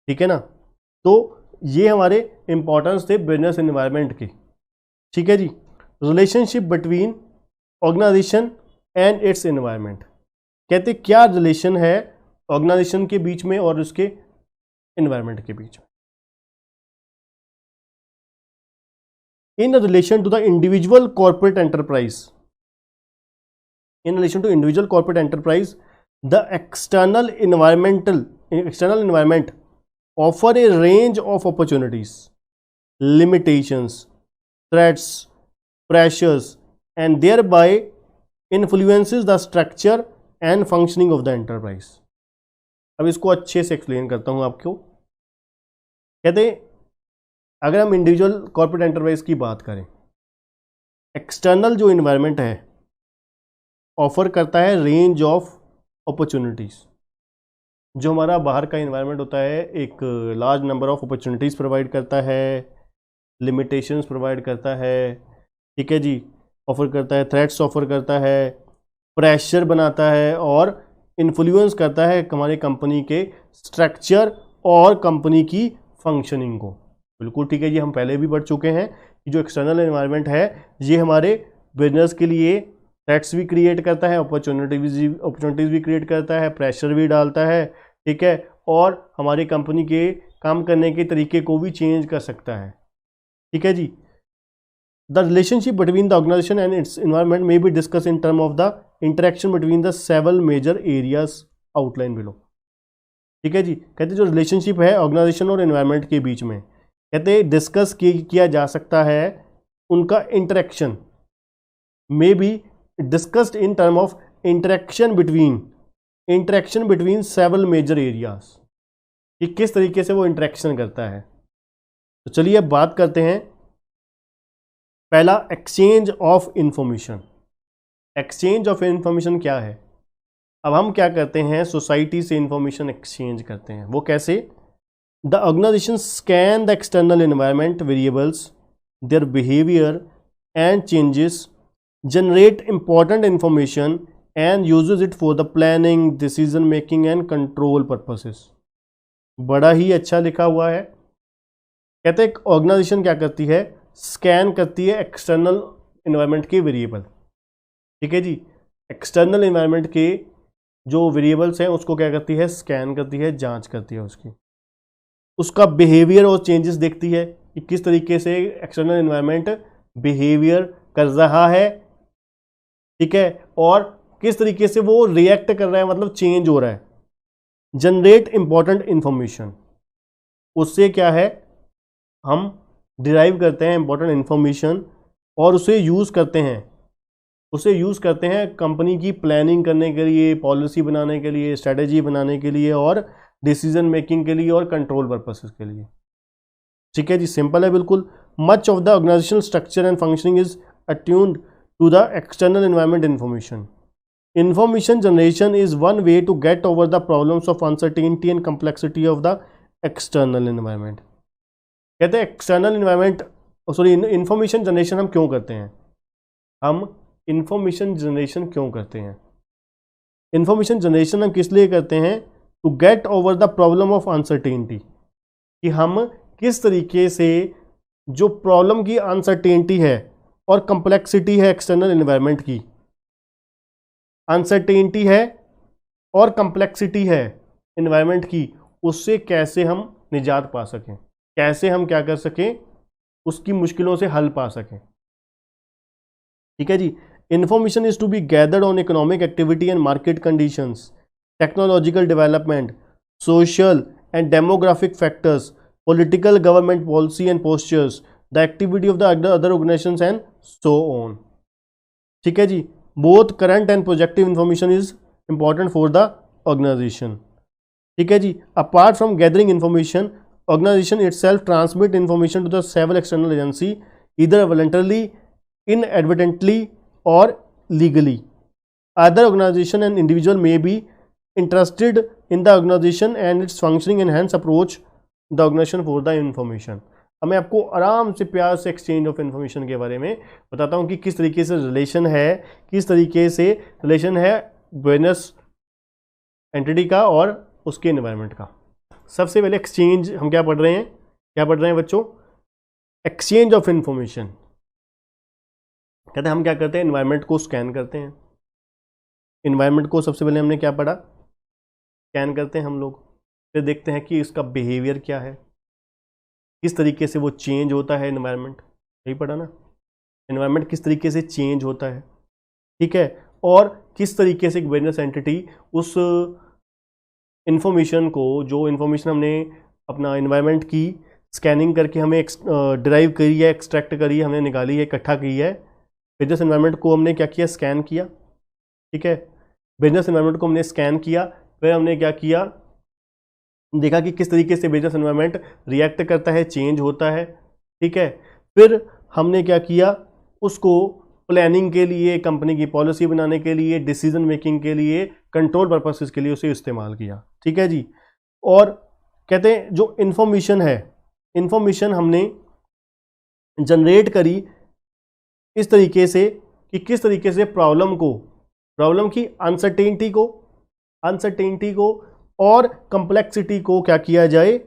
ठीक है ना, तो ये हमारे इंपॉर्टेंस थे बिजनेस एनवायरनमेंट की। ठीक है जी, relationship between organisation and its environment, कहते क्या रिलेशन है ऑर्गेनाइजेशन के बीच में और उसके एनवायरनमेंट के बीच में। In relation to the individual corporate enterprise, in relation to individual corporate enterprise, the external environment offer a range of opportunities, limitations, threats, pressures, and thereby influences the structure and functioning of the enterprise. अब इसको अच्छे से explain करता हूं आपको। कहते हैं अगर हम इंडिविजुअल कॉर्पोरेट एंटरप्राइज की बात करें, एक्सटर्नल जो इन्वायरमेंट है ऑफर करता है रेंज ऑफ अपॉर्चुनिटीज़। जो हमारा बाहर का इन्वायरमेंट होता है एक large number of opportunities provide करता है, लिमिटेशंस प्रोवाइड करता है, ठीक है जी, ऑफर करता है, थ्रेट्स ऑफर करता है, प्रेशर बनाता है और इन्फ्लुएंस करता है हमारी कंपनी के स्ट्रक्चर और कंपनी की फंक्शनिंग को। बिल्कुल ठीक है जी, हम पहले भी पढ़ चुके हैं कि जो एक्सटर्नल एनवायरनमेंट है ये हमारे बिजनेस के लिए थ्रेट्स भी क्रिएट करता है, अपॉर्चुनिटीज़ भी क्रिएट करता है, प्रेशर भी डालता है, ठीक है, और हमारी कंपनी के काम करने के तरीके को भी चेंज कर सकता है, ठीक है जी। The relationship between the organisation and its environment may be discuss in term of the interaction between the several major areas outline below, ठीक है जी। कहते जो रिलेशनशिप है ऑर्गेनाइजेशन और एनवायरनमेंट के बीच में, कहते डिस्कस किया जा सकता है, उनका interaction may be discussed in term of interaction between several major areas, कि किस तरीके से वो इंटरेक्शन करता है। तो चलिए अब बात करते हैं पहला, exchange of information. Exchange of information क्या है? अब हम क्या करते हैं, सोसाइटी से इंफॉर्मेशन एक्सचेंज करते हैं। वो कैसे? The organisation scan the external environment variables, their behaviour and changes, generate important information and uses it for the planning, decision making and control purposes. बड़ा ही अच्छा लिखा हुआ है। कहते हैं एक ऑर्गेनाइजेशन क्या करती है, स्कैन करती है एक्सटर्नल एनवायरनमेंट के वेरिएबल, ठीक है जी। एक्सटर्नल एनवायरनमेंट के जो वेरिएबल्स हैं उसको क्या करती है, स्कैन करती है, जांच करती है उसका बिहेवियर और चेंजेस देखती है कि किस तरीके से एक्सटर्नल एनवायरनमेंट बिहेवियर कर रहा है, ठीक है, और किस तरीके से वो रिएक्ट कर रहा है, मतलब चेंज हो रहा है। जनरेट इंपॉर्टेंट इंफॉर्मेशन, उससे क्या है, हम डिराइव करते हैं इंपॉर्टेंट इंफॉर्मेशन और उसे यूज़ करते हैं कंपनी की प्लानिंग करने के लिए, पॉलिसी बनाने के लिए, स्ट्रेटेजी बनाने के लिए और डिसीजन मेकिंग के लिए और कंट्रोल पर्पसेस के लिए, ठीक है जी। सिंपल है बिल्कुल। Much of the organisational structure and functioning is attuned to the external environment information. Information generation is one way to get over the problems of uncertainty and complexity of the external environment. कहते हैं external environment, information generation हम क्यों करते हैं? Information generation हम किस लिए करते हैं? To get over the problem of uncertainty, कि हम किस तरीके से जो प्रॉब्लम की अनसर्टेनिटी है और कम्प्लेक्सिटी है एक्सटर्नल एनवायरनमेंट की, अनसर्टेनिटी है और कम्प्लेक्सिटी है एनवायरनमेंट की, उससे कैसे हम निजात पा सकें, कैसे हम क्या कर सकें, उसकी मुश्किलों से हल पा सकें, ठीक है जी। Information is to be gathered on economic activity and market conditions, technological development, social and demographic factors, political government policy and postures, the activity of the other organisations and so on, ठीक है जी। Both current and projective information is important for the organisation, ठीक है जी। Apart from gathering information, organization itself transmit information to the several external agency either voluntarily, inadvertently or legally. Other organization and individual may be interested in the organization and its functioning and hence approach the organization for the information. अब मैं आपको आराम से प्यार से exchange of information के बारे में बताता हूँ कि किस तरीके से रिलेशन है बिजनेस एंटिटी का और उसके एनवायरनमेंट का। सबसे पहले एक्सचेंज हम क्या पढ़ रहे हैं बच्चों? Exchange of information. कहते हैं हम क्या करते हैं, एनवायरनमेंट को स्कैन करते हैं। एनवायरनमेंट को सबसे पहले हमने क्या पढ़ा, स्कैन करते हैं हम लोग, फिर देखते हैं कि इसका बिहेवियर क्या है, किस तरीके से वो चेंज होता है एनवायरनमेंट, यही पढ़ा ना, एनवायरनमेंट किस तरीके से चेंज होता है, ठीक है, और किस तरीके से एक बिजनेस एंटिटी उस इंफॉर्मेशन को, जो इंफॉर्मेशन हमने अपना इन्वायरमेंट की स्कैनिंग करके हमें डिराइव करी है, एक्सट्रैक्ट करी है, हमने निकाली है, इकट्ठा की है, बिजनेस इन्वायरमेंट को हमने क्या किया, स्कैन किया, ठीक है। बिजनेस इन्वायरमेंट को हमने स्कैन किया, फिर हमने क्या किया, देखा कि किस तरीके से बिजनेस इन्वायरमेंट रिएक्ट करता है, चेंज होता है, ठीक है। फिर हमने क्या किया, उसको प्लानिंग के लिए, कंपनी की पॉलिसी बनाने के लिए, डिसीजन मेकिंग के लिए, कंट्रोल पर्पसेस के लिए उसे इस्तेमाल किया, ठीक है जी। और कहते हैं जो इंफॉर्मेशन है, इंफॉर्मेशन हमने जनरेट करी इस तरीके से कि किस तरीके से प्रॉब्लम की अनसर्टेनिटी को और कंप्लेक्सिटी को क्या किया जाए,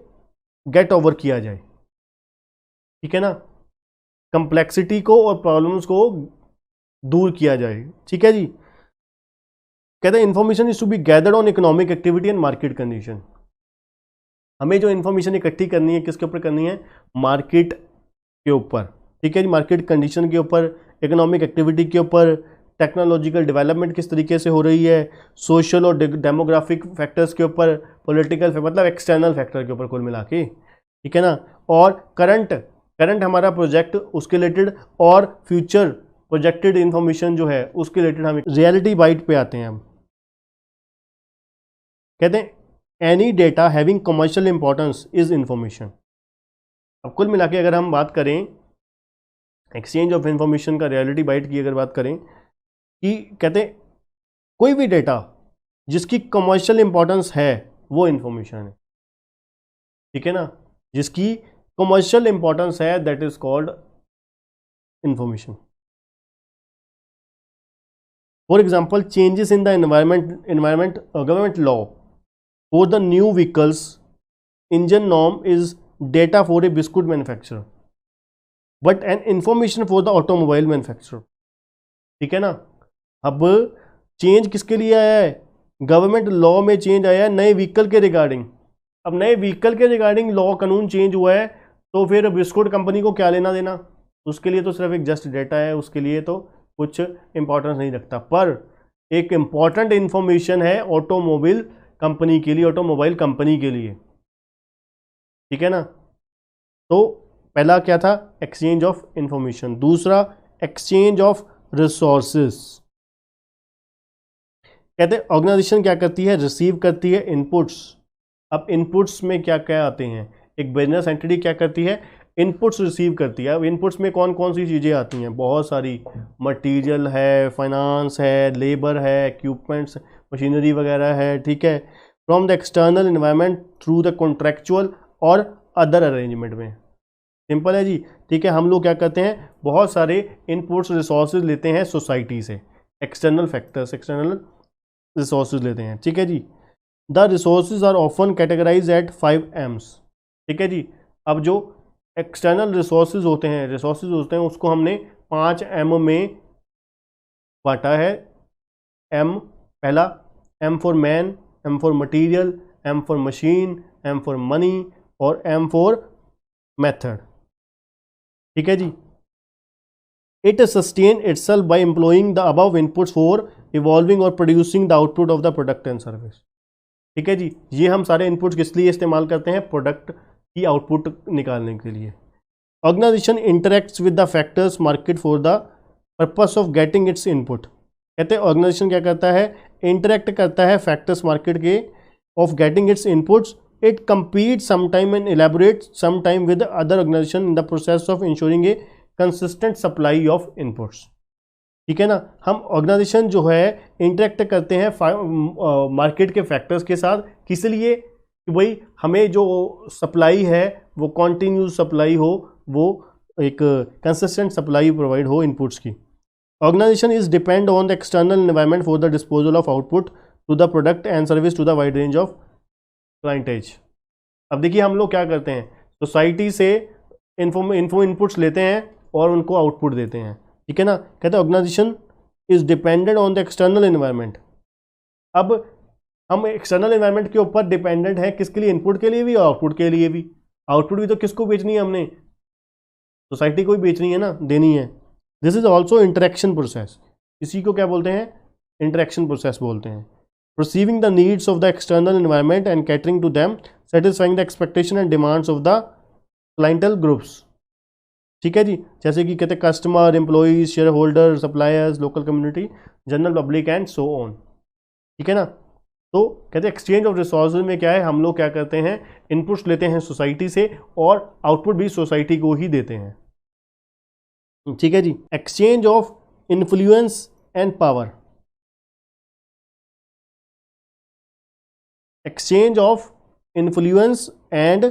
गेट ओवर किया जाए, ठीक है ना। कंप्लेक्सिटी को और प्रॉब्लम्स को दूर किया जाए, ठीक है जी। कहते हैं information is to be gathered on economic activity and market condition. हमें जो इंफॉर्मेशन इकट्ठी करनी है किसके ऊपर करनी है, मार्केट के ऊपर, ठीक है जी, मार्केट कंडीशन के ऊपर, इकोनॉमिक एक्टिविटी के ऊपर, टेक्नोलॉजिकल डेवलपमेंट किस तरीके से हो रही है, सोशल और डेमोग्राफिक फैक्टर्स के ऊपर, पॉलिटिकल मतलब एक्सटर्नल फैक्टर के ऊपर कुल मिला के, ठीक है ना। और करंट हमारा प्रोजेक्ट उसके रिलेटेड, और फ्यूचर प्रोजेक्टेड इंफॉर्मेशन जो है उसके रिलेटेड हम रियलिटी बाइट पे आते हैं। हम कहते हैं any data having commercial importance is information. अब कुल मिला के अगर हम बात करें एक्सचेंज ऑफ इंफॉर्मेशन का, रियलिटी बाइट की अगर बात करें कि कहते हैं कोई भी डेटा जिसकी कमर्शियल इंपॉर्टेंस है वो इंफॉर्मेशन है, ठीक है ना, जिसकी कमर्शियल इंपॉर्टेंस है that is called information. For example changes in the environment government law for the new vehicles engine norm is data for a biscuit manufacturer but an information for the automobile manufacturer, ठीक है ना। अब change किसके लिए आया है, government law में change आया है नए व्हीकल के रिगार्डिंग। अब नए व्हीकल के रिगार्डिंग लॉ कानून चेंज हुआ है तो फिर बिस्कुट कंपनी को क्या लेना देना, उसके लिए तो सिर्फ एक जस्ट डेटा है, उसके लिए तो कुछ इंपॉर्टेंस नहीं रखता। पर एक इंपॉर्टेंट इंफॉर्मेशन है ऑटोमोबाइल कंपनी के लिए, ठीक है ना। तो पहला क्या था, एक्सचेंज ऑफ इंफॉर्मेशन। दूसरा एक्सचेंज ऑफ रिसोर्सेस। कहते हैं ऑर्गेनाइजेशन क्या करती है, रिसीव करती है इनपुट्स। अब इनपुट्स में क्या क्या आते हैं, एक बिजनेस एंटिटी क्या करती है, इनपुट्स रिसीव करती है। अब इनपुट्स में कौन कौन सी चीज़ें आती हैं, बहुत सारी, मटेरियल है, फाइनेंस है, लेबर है, इक्विपमेंट्स, मशीनरी वगैरह है, ठीक है, from the external environment through the contractual और अदर अरेंजमेंट में। सिंपल है जी, ठीक है। हम लोग क्या करते हैं, बहुत सारे इनपुट्स रिसोर्सेज लेते हैं सोसाइटी से, एक्सटर्नल फैक्टर्स, एक्सटर्नल रिसोर्सेज लेते हैं, ठीक है जी। The resources are often categorise at 5 M's, ठीक है जी। अब जो एक्सटर्नल रिसोर्सेज होते हैं उसको हमने 5 M में बांटा है। M पहला, M for man, M for material, M for machine, M for money और M फॉर मेथड, ठीक है जी। It sustain itself by employing the above inputs for evolving और producing the output of the product and service, ठीक है जी। ये हम सारे इनपुट्स किस लिए इस्तेमाल करते हैं, प्रोडक्ट की आउटपुट निकालने के लिए। Organisation interacts with the factors market for the purpose of getting its input. कहते हैं ऑर्गेनाइजेशन क्या करता है, इंटरेक्ट करता है फैक्टर्स मार्केट के of getting its inputs. It compete sometime and elaborate sometime with other organisation in the process of ensuring a consistent supply of inputs, ठीक है ना। हम ऑर्गेनाइजेशन जो है इंटरेक्ट करते हैं मार्केट के फैक्टर्स के साथ, किस लिए कि भाई हमें जो सप्लाई है वो कॉन्टीन्यूस सप्लाई हो, वो एक कंसिस्टेंट सप्लाई प्रोवाइड हो इनपुट्स की। Organisation is depend on the external environment for the disposal of output to the product and service to the wide range of clientage. अब देखिए हम लोग क्या करते हैं, सोसाइटी से इन्फो इनपुट्स लेते हैं और उनको आउटपुट देते हैं, ठीक है ना। कहते हैं organisation is dependent on the external environment. अब हम एक्सटर्नल एनवायरनमेंट के ऊपर डिपेंडेंट है, किसके लिए, इनपुट के लिए भी और आउटपुट के लिए भी। आउटपुट भी तो किसको बेचनी है, हमने सोसाइटी को ही बेचनी है ना, देनी है। This is also interaction process. इसी को क्या बोलते हैं, इंटरेक्शन प्रोसेस बोलते हैं। Perceiving the needs of the external environment and catering to them, satisfying the expectation and demands of the clientele groups. ठीक है जी, जैसे कि कहते हैं customer, employees, shareholder, suppliers, local community, general public and so on. ठीक है ना। तो कहते हैं एक्सचेंज ऑफ रिसोर्सेज में क्या है, हम लोग क्या करते हैं, इनपुट्स लेते हैं सोसाइटी से और आउटपुट भी सोसाइटी को ही देते हैं। ठीक है जी। Exchange of influence and power, exchange of influence and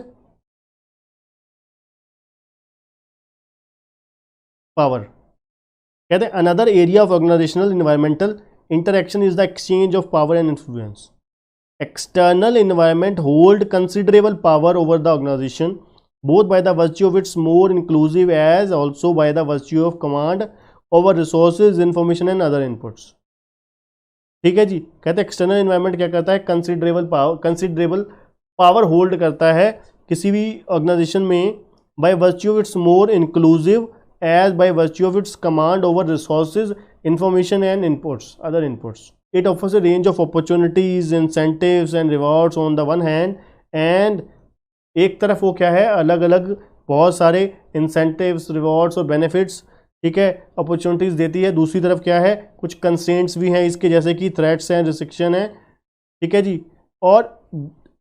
power, कहते हैं another area of organisational environmental interaction is the exchange of power and influence. External environment hold considerable power over the organization, both by the virtue of its more inclusive as also by the virtue of command over resources, information and other inputs। ठीक है जी। कहते हैं external environment क्या करता है, considerable power hold करता है किसी भी ऑर्गेनाइजेशन में, by virtue of its more inclusive as by virtue of its command over resources, information and inputs, other inputs. It offers a range of opportunities, incentives and rewards on the one hand, and एक तरफ वो क्या है, अलग अलग बहुत सारे incentives, rewards और benefits, ठीक है, opportunities देती है। दूसरी तरफ क्या है, कुछ constraints भी हैं इसके, जैसे कि threats हैं, restriction है। ठीक है जी। और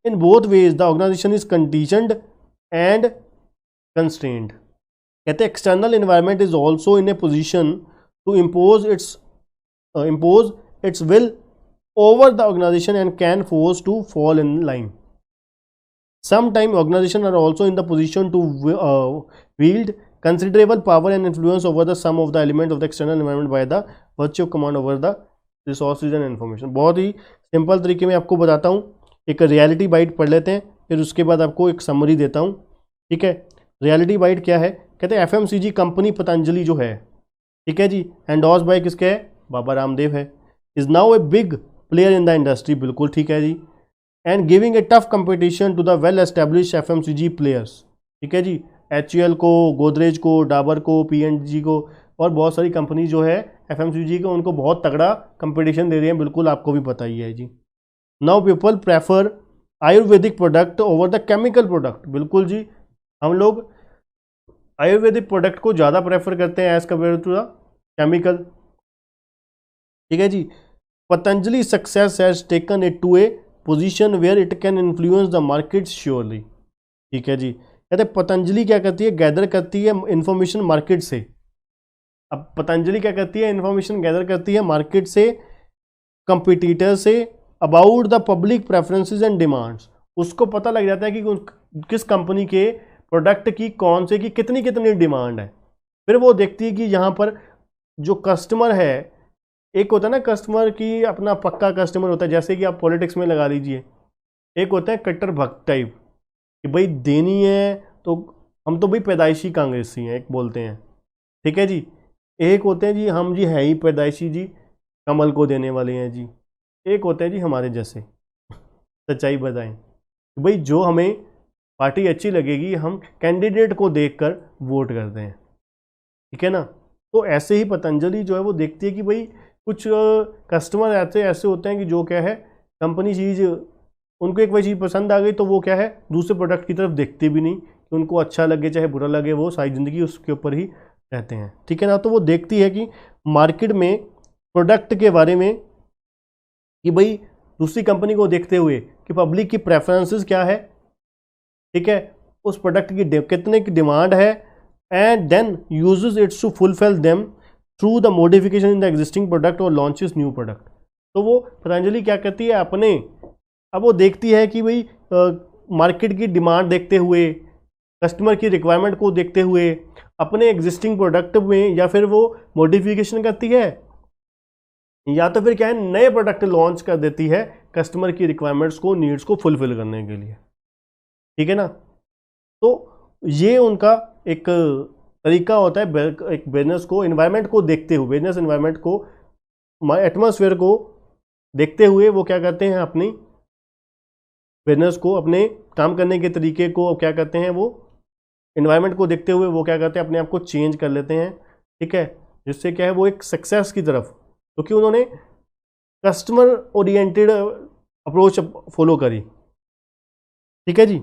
in both ways the organization is conditioned and constrained। कहते हैं external environment is also in a position to impose its will over the organization and can force to fall in line. Sometimes organizations are also in the position to wield considerable power and influence over the sum of the element of the external environment by the virtue of command over the resources and information। बहुत ही simple तरीके में आपको बताता हूँ, एक reality bite पढ़ लेते हैं, फिर उसके बाद आपको एक समरी देता हूँ। ठीक है, रियलिटी बाइट क्या है, कहते हैं FMCG कंपनी पतंजलि जो है, ठीक है जी, एंडोर्स बाय किसके है, बाबा रामदेव है, is now a big player in the industry, बिल्कुल ठीक है जी, and giving a tough competition to the well establish FMCG players. ठीक है जी, HUL को, गोदरेज को, डाबर को, P&G को और बहुत सारी कंपनी जो है FMCG को, उनको बहुत तगड़ा कंपटीशन दे रही है, बिल्कुल आपको भी पता ही है जी। Now people prefer ayurvedic product over the chemical product, बिल्कुल जी, हम लोग आयुर्वेदिक प्रोडक्ट को ज़्यादा प्रेफर करते हैं as compare to the chemical. ठीक है जी। Patanjali success has taken it to a position where it can influence the market surely. ठीक है जी। कहते हैं पतंजलि क्या करती है, गैदर करती है इंफॉर्मेशन मार्केट से। अब पतंजलि क्या करती है, इंफॉर्मेशन गैदर करती है मार्केट से, कंपिटिटर से, about the public preferences and demands. उसको पता लग जाता है कि किस कंपनी के प्रोडक्ट की कौन से की कितनी कितनी डिमांड है। फिर वो देखती है कि यहाँ पर जो कस्टमर है, एक होता है ना कस्टमर की अपना पक्का कस्टमर होता है, जैसे कि आप पॉलिटिक्स में लगा लीजिए, एक होता है कट्टर भक्त टाइप कि भाई देनी है तो हम तो भाई पैदाइशी कांग्रेसी हैं, एक बोलते हैं। ठीक है जी। एक होते हैं जी हम जी है ही पैदाइशी जी, कमल को देने वाले हैं जी। एक होते हैं जी हमारे जैसे, सच्चाई बताएं भाई, जो हमें पार्टी अच्छी लगेगी हम कैंडिडेट को देखकर वोट करते हैं। ठीक है ना। तो ऐसे ही पतंजलि जो है वो देखती है कि भाई कुछ कस्टमर ऐसे होते हैं कि जो क्या है, कंपनी चीज़ उनको एक वही चीज़ पसंद आ गई तो वो क्या है, दूसरे प्रोडक्ट की तरफ देखते भी नहीं, कि उनको अच्छा लगे चाहे बुरा लगे, वो सारी ज़िंदगी उसके ऊपर ही रहते हैं। ठीक है ना। तो वो देखती है कि मार्केट में प्रोडक्ट के बारे में, कि भाई दूसरी कंपनी को देखते हुए कि पब्लिक की प्रेफरेंसेस क्या है, ठीक है, उस प्रोडक्ट की कितने की डिमांड है, and then uses its to fulfil them through the modification in the existing product और लॉन्चेस न्यू प्रोडक्ट। तो वो पतंजलि क्या करती है अपने, अब वो देखती है कि भाई मार्केट की डिमांड देखते हुए, कस्टमर की रिक्वायरमेंट को देखते हुए अपने एग्जिस्टिंग प्रोडक्ट में या फिर वो मॉडिफिकेशन करती है, या तो फिर क्या है नए प्रोडक्ट लॉन्च कर देती है कस्टमर की रिक्वायरमेंट्स को, नीड्स को फुलफिल करने के लिए। ठीक है ना। तो ये उनका एक तरीका होता है, एक बिजनेस को, एनवायरनमेंट को देखते हुए, बिजनेस एनवायरनमेंट को, एटमॉस्फेयर को देखते हुए वो क्या करते हैं, अपनी बिजनेस को, अपने काम करने के तरीके को क्या करते हैं, वो एनवायरनमेंट को देखते हुए वो क्या करते हैं, अपने आप को चेंज कर लेते हैं। ठीक है, जिससे क्या है वो एक सक्सेस की तरफ, क्योंकि उन्होंने कस्टमर ओरिएंटेड अप्रोच फॉलो करी। ठीक है जी।